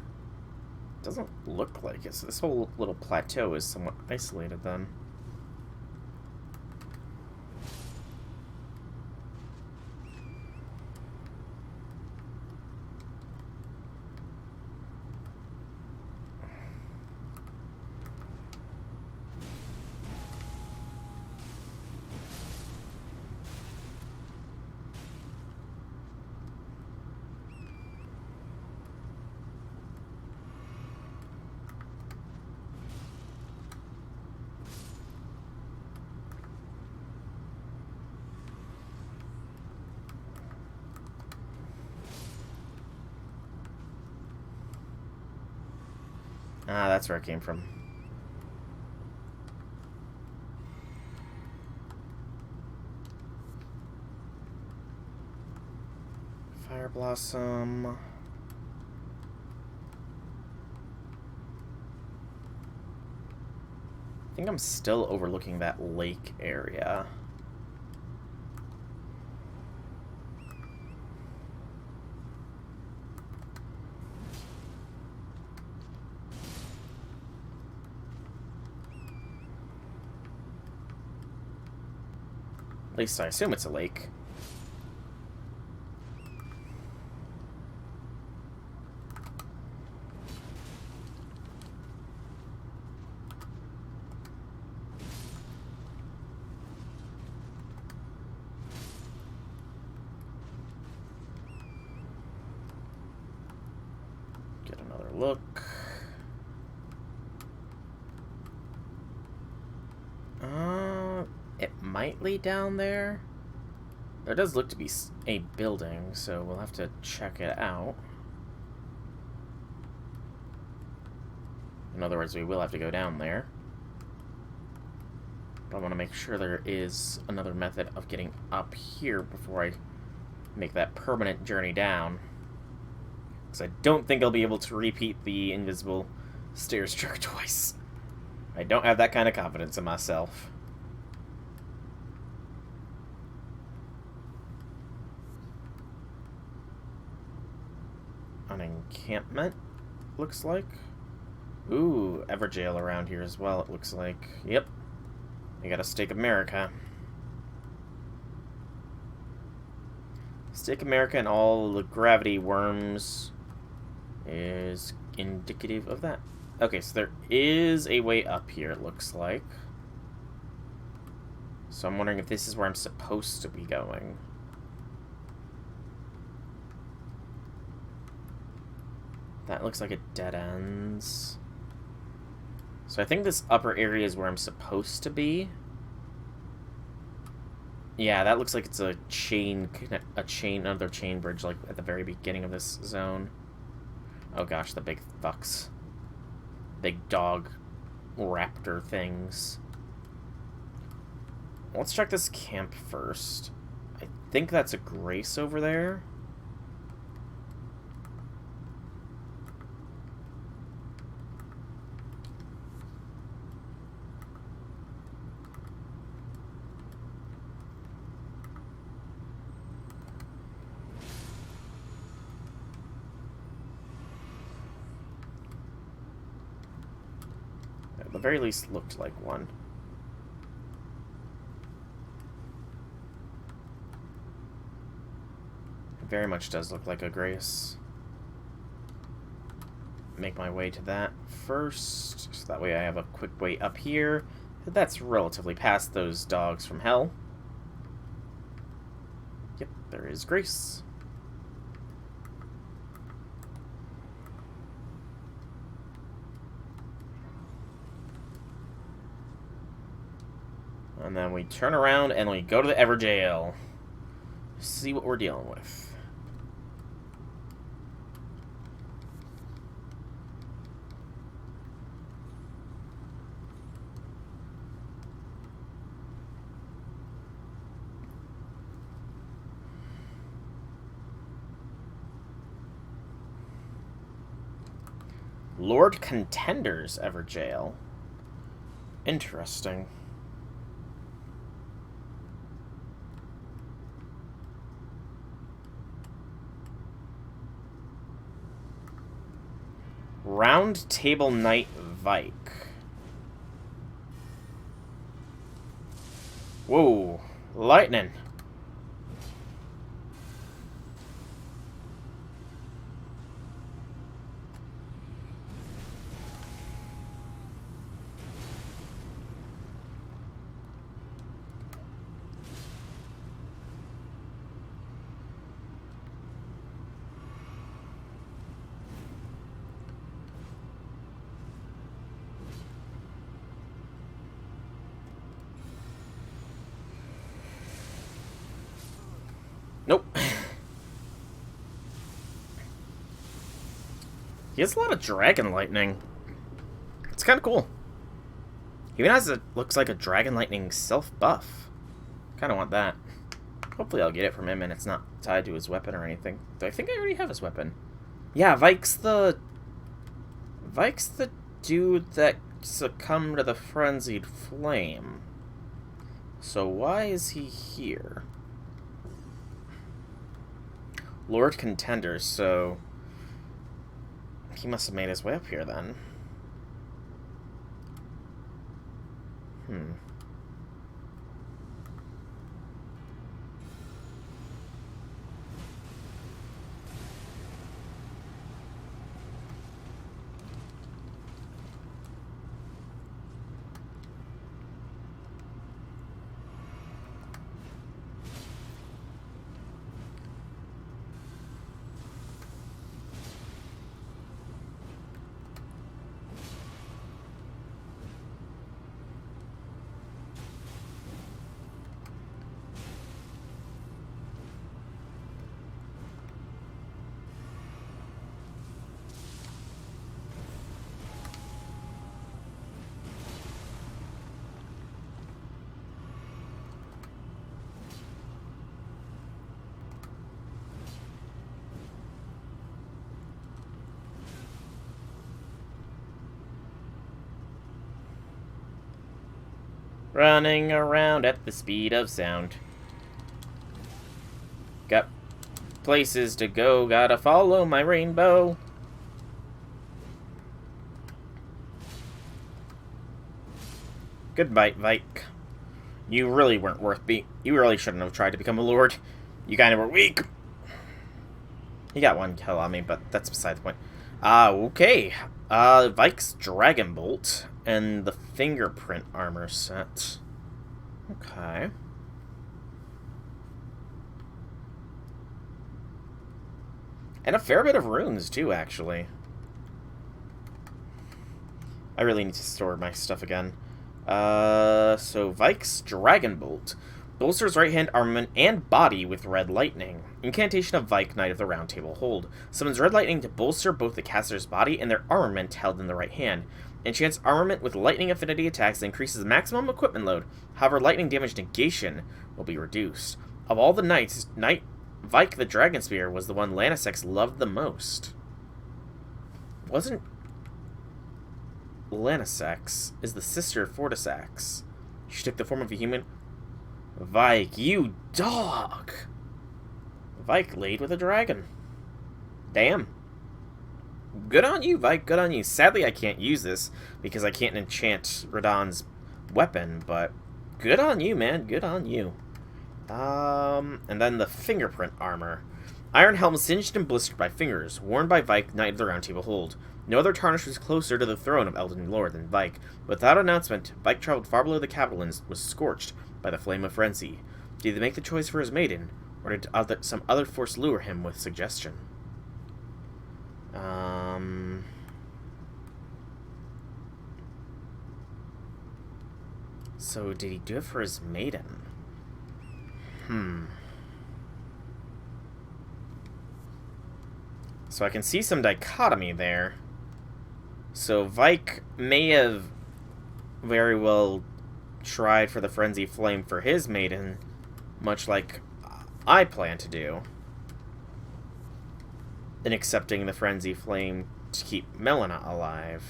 Doesn't look like it. So this whole little plateau is somewhat isolated then. Ah, that's where it came from. Fire Blossom. I think I'm still overlooking that lake area. At least I assume it's a lake. Get another look. It might lead down there. There does look to be a building, so we'll have to check it out. In other words, we will have to go down there. But I want to make sure there is another method of getting up here before I make that permanent journey down. Because I don't think I'll be able to repeat the invisible stairs trick twice. I don't have that kind of confidence in myself. An encampment, looks like. Ooh, Everjail around here as well, it looks like. Yep. We got a Stake America. Stake America and all the gravity worms is indicative of that. Okay, so there is a way up here, it looks like. So I'm wondering if this is where I'm supposed to be going. That looks like it dead ends. So I think this upper area is where I'm supposed to be. Yeah, that looks like it's a another chain bridge, like at the very beginning of this zone. Oh gosh, the big fucks. Big dog raptor things. Let's check this camp first. I think that's a Grace over there. At the very least, looked like one. It very much does look like a Grace. Make my way to that first, so that way I have a quick way up here. That's relatively past those dogs from hell. Yep, there is Grace. And then we turn around and we go to the Ever Jail. See what we're dealing with. Lord Contender's Ever Jail. Interesting. Round Table Knight Vike. Whoa, lightning. Nope. He has a lot of dragon lightning. It's kind of cool. He even has a, looks like a dragon lightning self buff. Kind of want that. Hopefully I'll get it from him and it's not tied to his weapon or anything. I think I already have his weapon. Yeah, Vike's the dude that succumbed to the frenzied flame. So why is he here? Lord Contender, so he must have made his way up here then. Running around at the speed of sound. Got places to go, gotta follow my rainbow. Goodbye, Vike. You really weren't worth being. You really shouldn't have tried to become a lord. You kind of were weak. He got one kill on me, but that's beside the point. Okay. Vike's Dragon Bolt and the fingerprint armor set. Okay. And a fair bit of runes, too, actually. I really need to store my stuff again. So Vike's Dragon Bolt. Bolsters right-hand armament and body with red lightning. Incantation of Vike, Knight of the Round Table Hold. Summons red lightning to bolster both the caster's body and their armament held in the right hand. Enchants armament with lightning affinity attacks that increases the maximum equipment load. However, lightning damage negation will be reduced. Of all the knights, Vike the Dragon Spear was the one Lanisex loved the most. Wasn't Lanisex is the sister of Fortisax. She took the form of a human. Vike, you dog! Vike laid with a dragon. Damn. Good on you, Vike, good on you. Sadly, I can't use this because I can't enchant Radahn's weapon, but good on you, man. Good on you. And then the fingerprint armor. Iron helm singed and blistered by fingers, worn by Vike, Knight of the Round Table Hold. No other tarnish was closer to the throne of Elden Lord than Vike. Without announcement, Vike traveled far below the capital and was scorched by the flame of frenzy. Did he make the choice for his maiden, or did some other force lure him with suggestion? So, did he do it for his maiden? So I can see some dichotomy there. So Vike may have very well tried for the Frenzy Flame for his maiden, much like I plan to do, in accepting the Frenzy Flame to keep Malenia alive.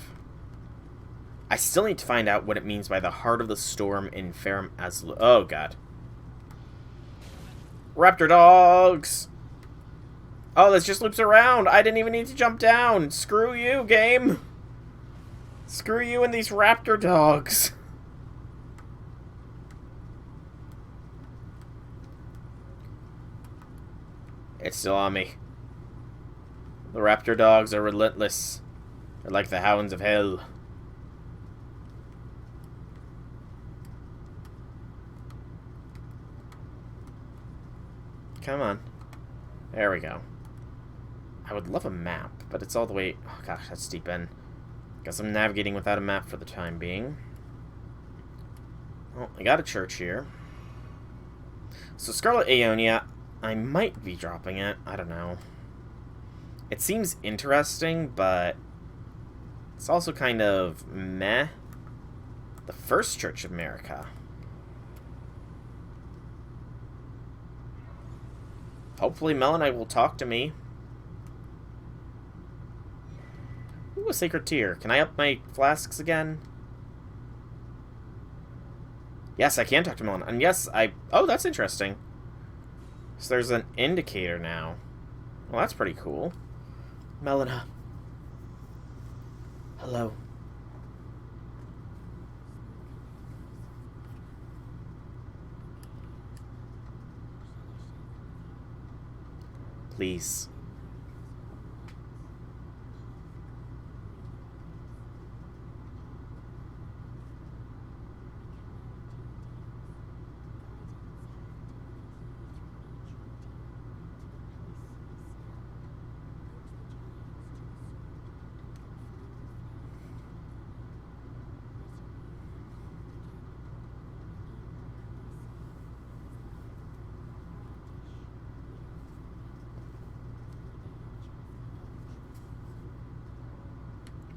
I still need to find out what it means by the Heart of the Storm in Ferrum Azul. Oh, God. Raptor dogs! Oh, this just loops around! I didn't even need to jump down! Screw you, game! Screw you and these raptor dogs! It's still on me. The raptor dogs are relentless. They're like the hounds of hell. Come on. There we go. I would love a map, but it's all the way... Oh gosh, that's deep in. Guess I'm navigating without a map for the time being. Well, I got a church here. So Scarlet Aeonia, I might be dropping it. I don't know. It seems interesting, but it's also kind of meh. The First Church of America. Hopefully Malenia will talk to me. Ooh, a Sacred Tear. Can I up my flasks again? Yes, I can talk to Malenia. And yes, oh, that's interesting. So there's an indicator now. Well, that's pretty cool. Malenia. Hello. Please.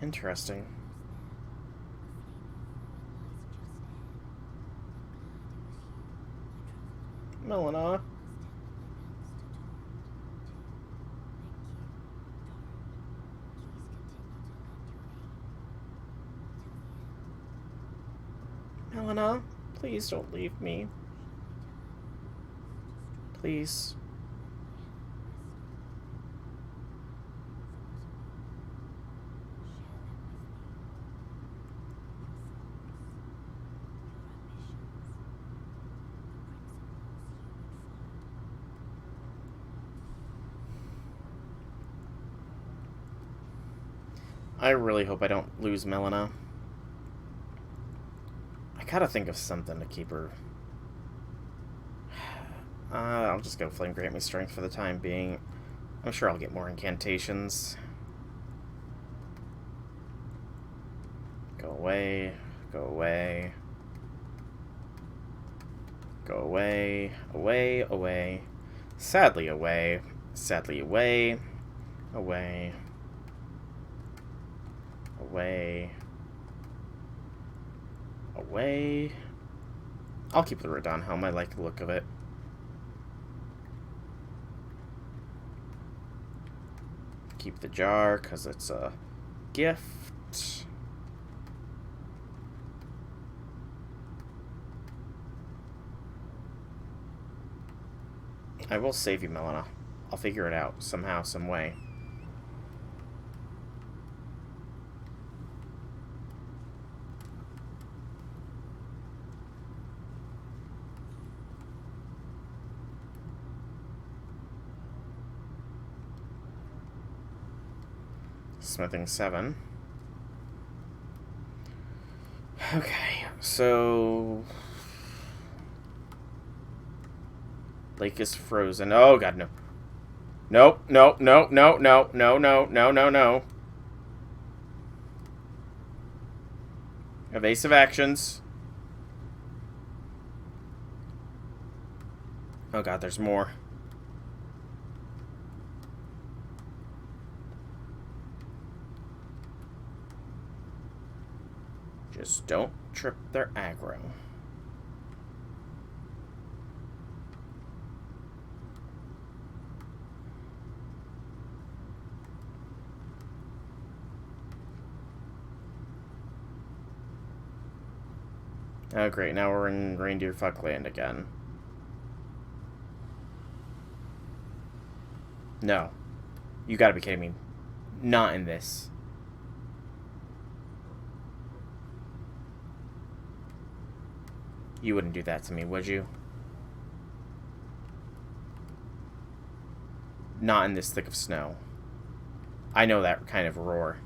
Interesting. Malenia. Malenia, please don't leave me. Please. I really hope I don't lose Malenia. I gotta think of something to keep her... I'll just go Flame Grant Me Strength for the time being. I'm sure I'll get more incantations. Go away. Go away. Go away. Away. Away. Sadly away. Sadly away. Away. Away. Away. I'll keep the Radon Helm. I like the look of it. Keep the jar, because it's a gift. I will save you, Malenia. I'll figure it out somehow, some way. Smithing 7. Okay, so... Lake is frozen. Oh, God, no. Nope, no, no, no, no, no, no, no, no, no. Evasive actions. Oh god, there's more. Just don't trip their aggro. Oh great, now we're in Reindeer Fuckland again. No. You gotta be kidding me. Not in this. You wouldn't do that to me, would you? Not in this thick of snow. I know that kind of roar.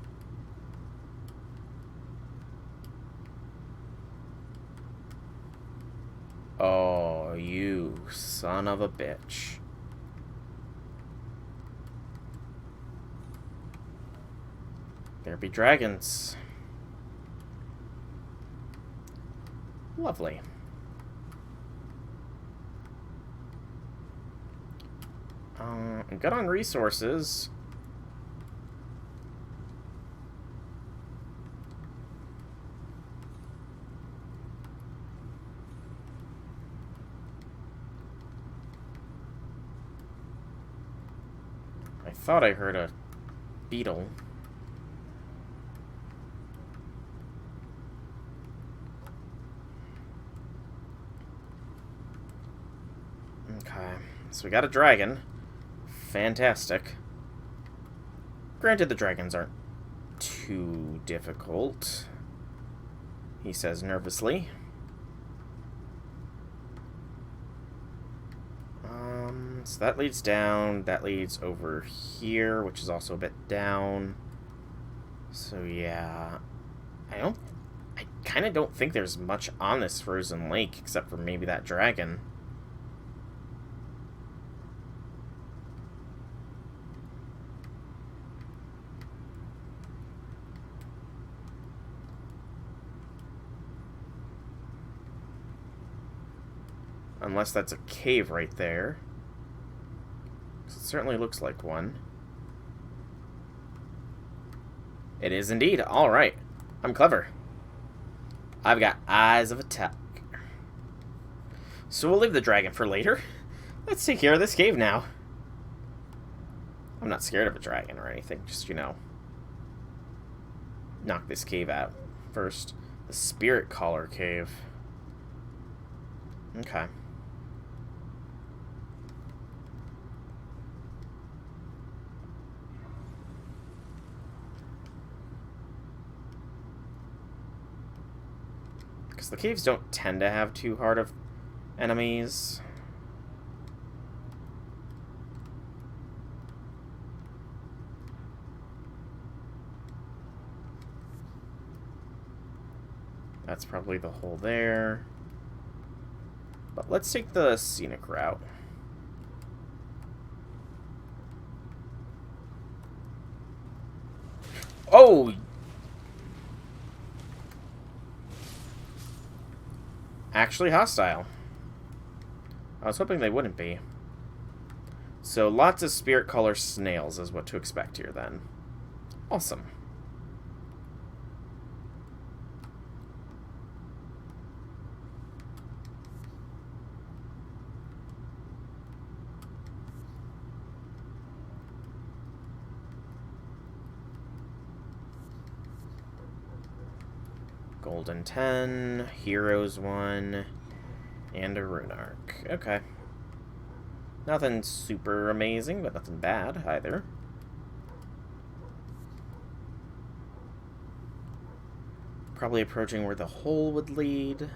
Oh, you son of a bitch. There be dragons. Lovely. I'm good on resources. I thought I heard a beetle. Okay, so we got a dragon. Fantastic. Granted, the dragons aren't too difficult, he says nervously. So that leads down, that leads over here, which is also a bit down. So yeah, I kind of don't think there's much on this frozen lake, except for maybe that dragon. Unless that's a cave right there. It certainly looks like one. It is indeed. Alright. I'm clever. I've got eyes of a tiger. So we'll leave the dragon for later. Let's take care of this cave now. I'm not scared of a dragon or anything. Just, you know, knock this cave out first. The Spirit Caller Cave. Okay. Because the caves don't tend to have too hard of enemies. That's probably the hole there. But let's take the scenic route. Oh! Actually hostile. I was hoping they wouldn't be. So lots of spirit color snails is what to expect here then. Awesome. Golden 10, Heroes 1, and a Rune Arc. Okay. Nothing super amazing, but nothing bad either. Probably approaching where the hole would lead.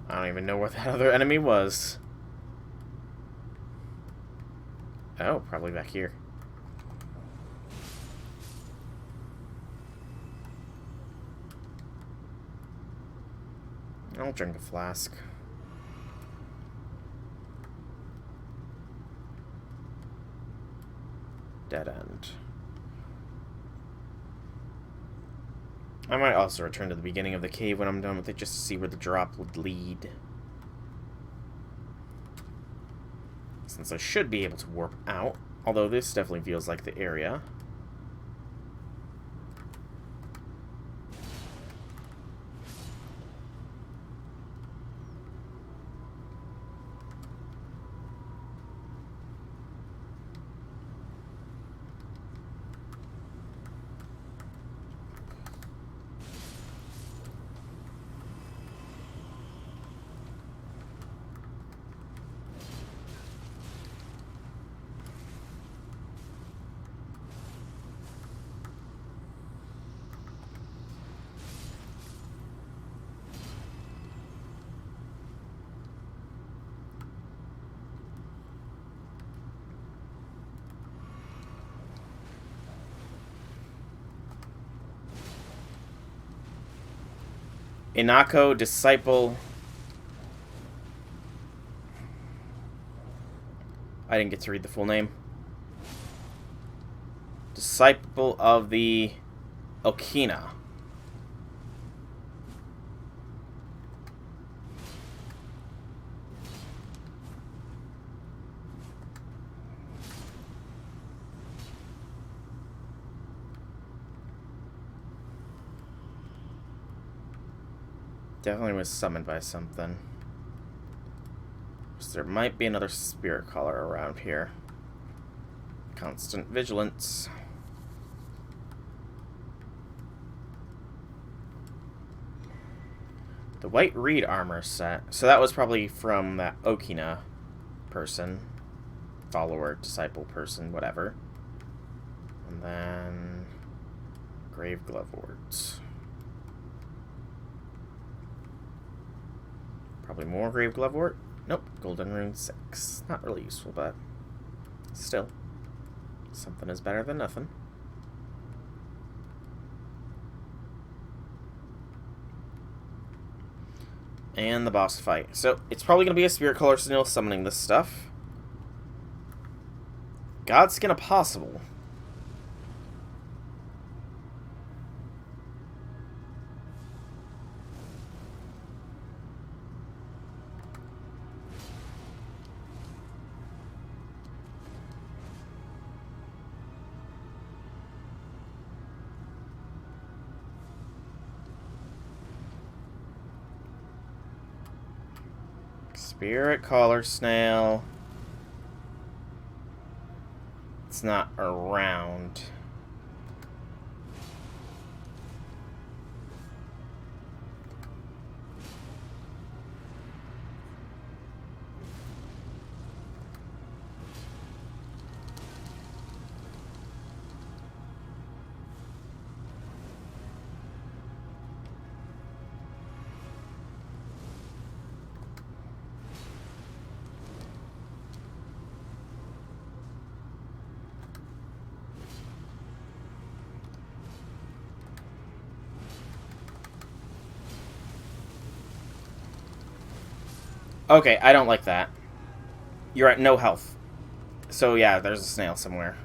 I don't even know where that other enemy was. Oh, probably back here. I'll drink a flask. Dead end. I might also return to the beginning of the cave when I'm done with it, just to see where the drop would lead. Since I should be able to warp out, although this definitely feels like the area. Inako, disciple. I didn't get to read the full name. Disciple of the Okina. Definitely was summoned by something. So there might be another spirit caller around here. Constant vigilance. The white reed armor set. So that was probably from that Okina person. Follower, disciple person, whatever. And then grave glove wards. Probably more grave glove wart. Nope, golden rune 6. Not really useful, but still. Something is better than nothing. And the boss fight. So, it's probably going to be a spirit color snail summoning this stuff. Godskin a possible. Spirit collar snail. It's not around. Okay, I don't like that. You're at no health. So yeah, there's a snail somewhere.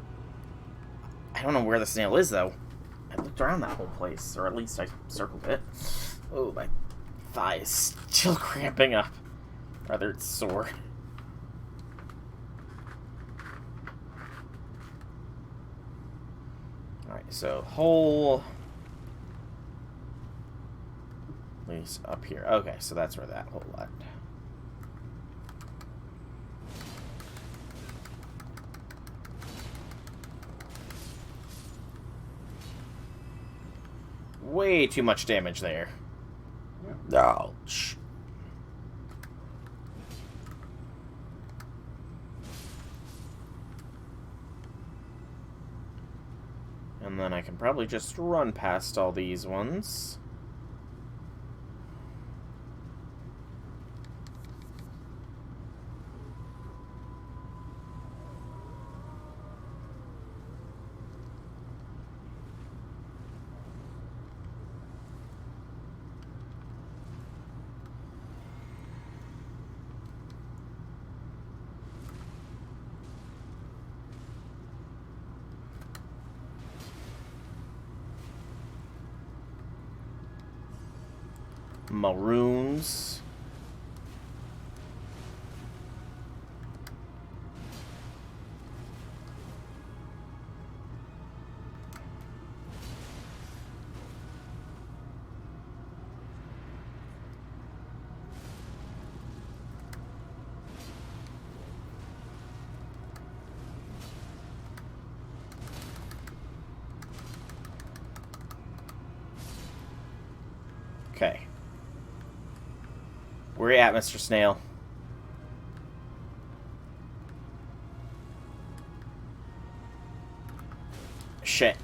I don't know where the snail is, though. I looked around that whole place, or at least I circled it. Oh, my thigh is still cramping up. Rather, it's sore. Alright, so hole... at least up here. Okay, so that's where that hole led. Way too much damage there. Ouch. And then I can probably just run past all these ones. maroons. Okay. Where you at, Mr. Snail? Shit.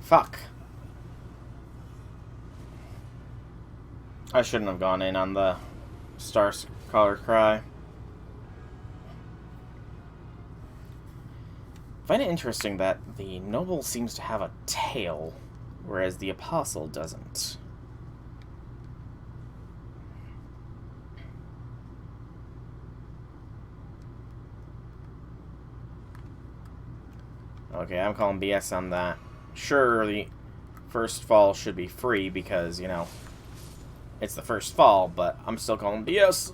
Fuck. I shouldn't have gone in on the Star Caller Cry. I find it interesting that the Noble seems to have a tail, whereas the Apostle doesn't. Okay, I'm calling BS on that. Sure, the first fall should be free because, you know, it's the first fall, but I'm still calling BS.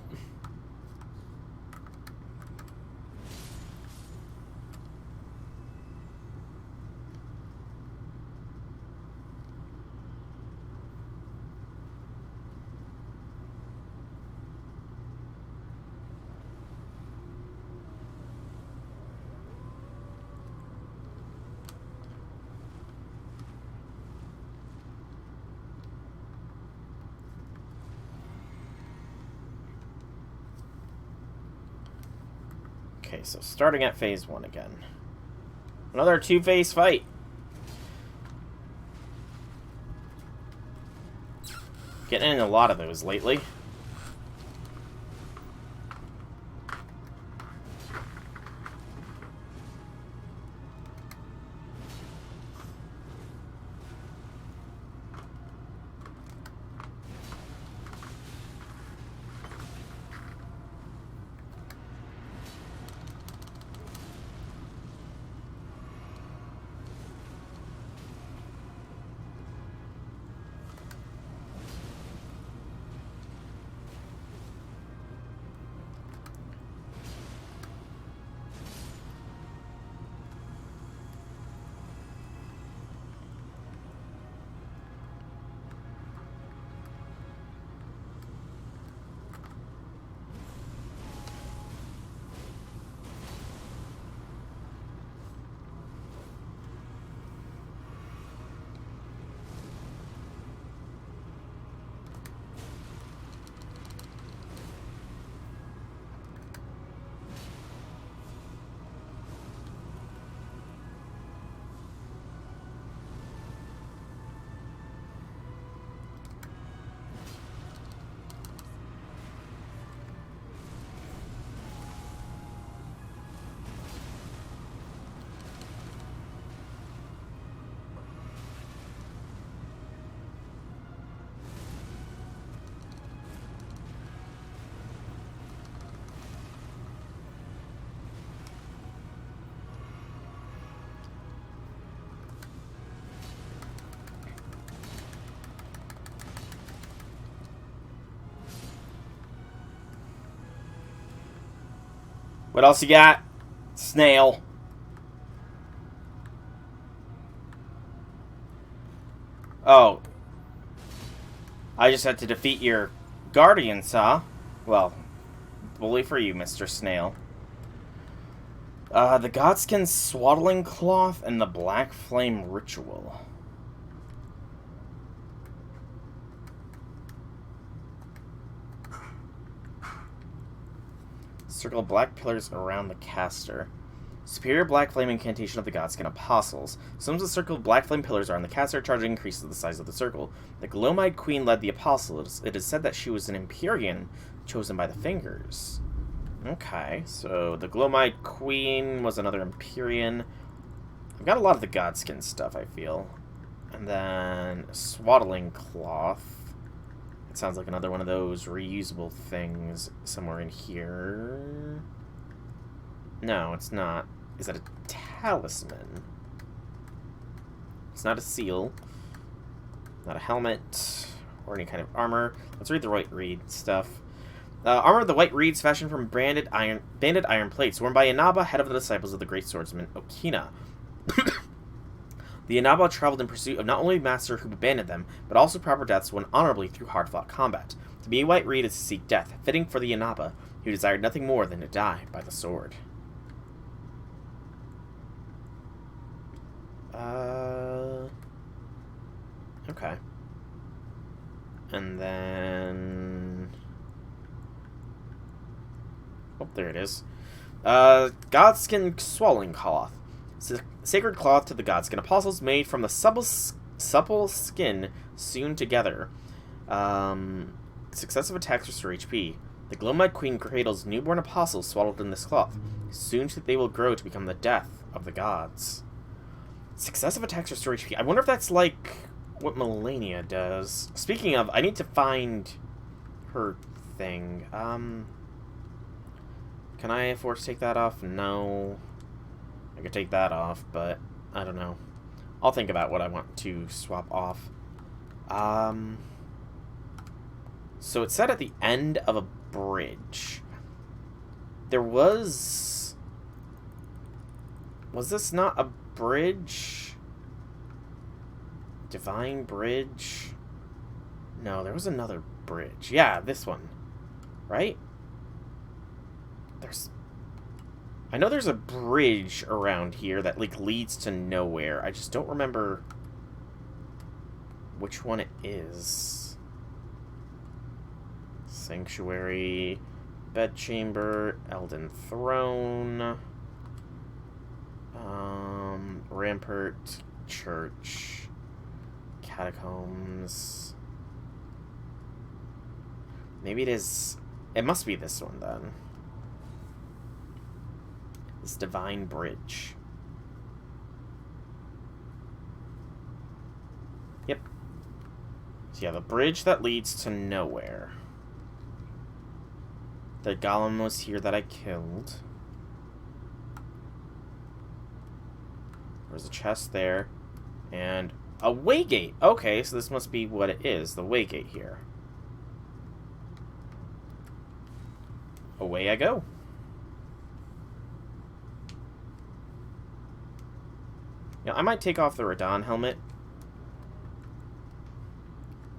Okay, so starting at phase 1 again. Another 2-phase fight. Getting in a lot of those lately. What else you got? Snail. Oh. I just had to defeat your guardians, huh? Well, bully for you, Mr. Snail. The Godskin Swaddling Cloth and the Black Flame Ritual. Circle black pillars around the caster. Superior Black Flame Incantation of the Godskin Apostles. Sums of circle black flame pillars around the caster, charging increases the size of the circle. The Glomide Queen led the Apostles. It is said that she was an Empyrean chosen by the Fingers. Okay, so the Glomide Queen was another Empyrean. I've got a lot of the Godskin stuff, I feel. And then Swaddling Cloth. It sounds like another one of those reusable things somewhere in here. No, it's not. Is that a talisman? It's not a seal. Not a helmet. Or any kind of armor. Let's read the White Reed stuff. Armor of the White Reeds, fashioned from banded iron plates, worn by Inaba, head of the disciples of the great swordsman Okina. The Inaba traveled in pursuit of not only master who abandoned them, but also proper deaths won honorably through hard-fought combat. To be a White Reed is to seek death, fitting for the Inaba, who desired nothing more than to die by the sword. Okay. And then... Oh, there it is. Godskin Swallowing Cloth. Sacred cloth to the Godskin Apostles, made from the supple skin sewn together. Successive attacks restore HP. The Glomide Queen cradles newborn apostles swaddled in this cloth. Soon they will grow to become the death of the gods. Successive attacks restore HP. I wonder if that's like what Malenia does. Speaking of, I need to find her thing. Can I afford to take that off? No. I could take that off, but I don't know. I'll think about what I want to swap off. So it's set at the end of a bridge. There was... Was this not a bridge? Divine Bridge? No, there was another bridge. Yeah, this one. Right? I know there's a bridge around here that, like, leads to nowhere. I just don't remember which one it is. Sanctuary, Bedchamber, Elden Throne, Rampart, Church, Catacombs. Maybe it is... It must be this one, then. This Divine Bridge. Yep. So yeah, the bridge that leads to nowhere. The golem was here that I killed. There's a chest there. And a waygate. Okay, so this must be what it is. The waygate here. Away I go. Yeah, I might take off the Radon helmet.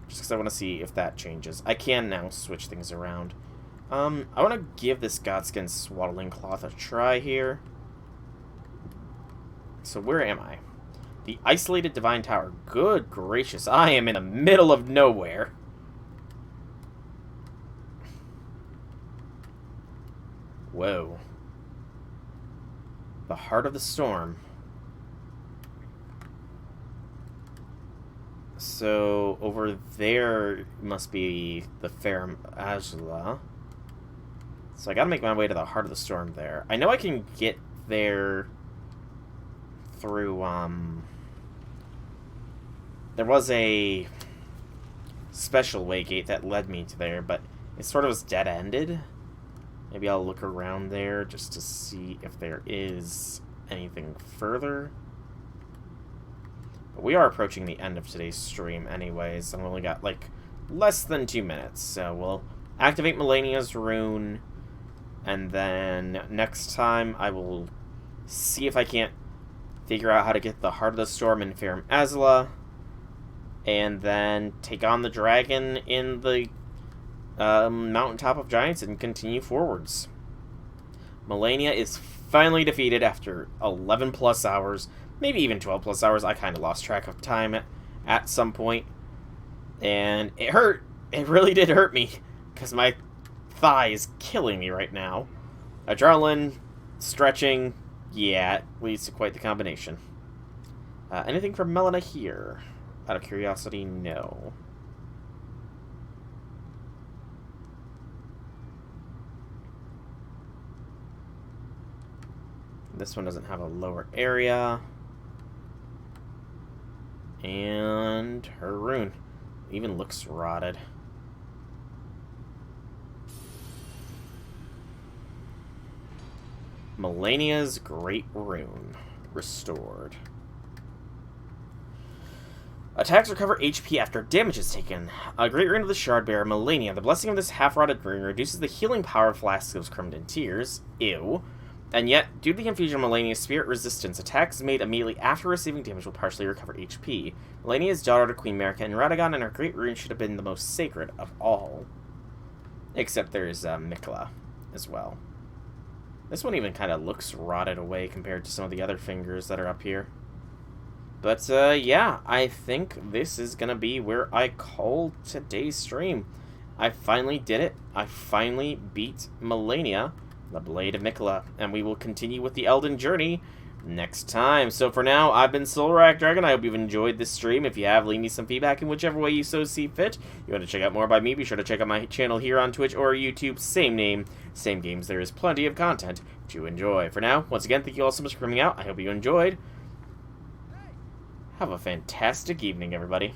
Just because I want to see if that changes. I can now switch things around. I want to give this Godskin Swaddling Cloth a try here. So where am I? The Isolated Divine Tower. Good gracious, I am in the middle of nowhere. Whoa. The Heart of the Storm. So, over there must be the Fair Azula. So I gotta make my way to the Heart of the Storm there. I know I can get there through, there was a special waygate that led me to there, but it sort of was dead-ended. Maybe I'll look around there just to see if there is anything further. But we are approaching the end of today's stream anyways, and we only got, like, less than 2 minutes. So we'll activate Malenia's rune, and then next time I will see if I can't figure out how to get the Heart of the Storm in Farum Azula, and then take on the dragon in the Mountaintop of Giants and continue forwards. Malenia is finally defeated after 11 plus hours, maybe even 12 plus hours. I kind of lost track of time at some point. And it hurt. It really did hurt me, because my thigh is killing me right now. Adrenaline, stretching, yeah, it leads to quite the combination. Anything from Malenia here? Out of curiosity, no. This one doesn't have a lower area. And her rune even looks rotted. Malenia's Great Rune. Restored. Attacks recover HP after damage is taken. A Great Rune of the Shardbearer, Malenia. The blessing of this half-rotted rune reduces the healing power of flasks of Crimson Tears. Ew. And yet, due to the infusion of Malenia's spirit resistance, attacks made immediately after receiving damage will partially recover HP. Malenia is daughter to Queen Marika and Radagon, and her Great Rune should have been the most sacred of all. Except there's Miquella as well. This one even kind of looks rotted away compared to some of the other fingers that are up here. But, yeah, I think this is going to be where I call today's stream. I finally did it. I finally beat Malenia, the Blade of Miquella, and we will continue with the Elden journey next time. So for now, I've been Soulrack Dragon. I hope you've enjoyed this stream. If you have, leave me some feedback in whichever way you so see fit. You want to check out more by me, be sure to check out my channel here on Twitch or YouTube. Same name, same games. There is plenty of content to enjoy. For now, once again, thank you all so much for coming out. I hope you enjoyed. Have a fantastic evening, everybody.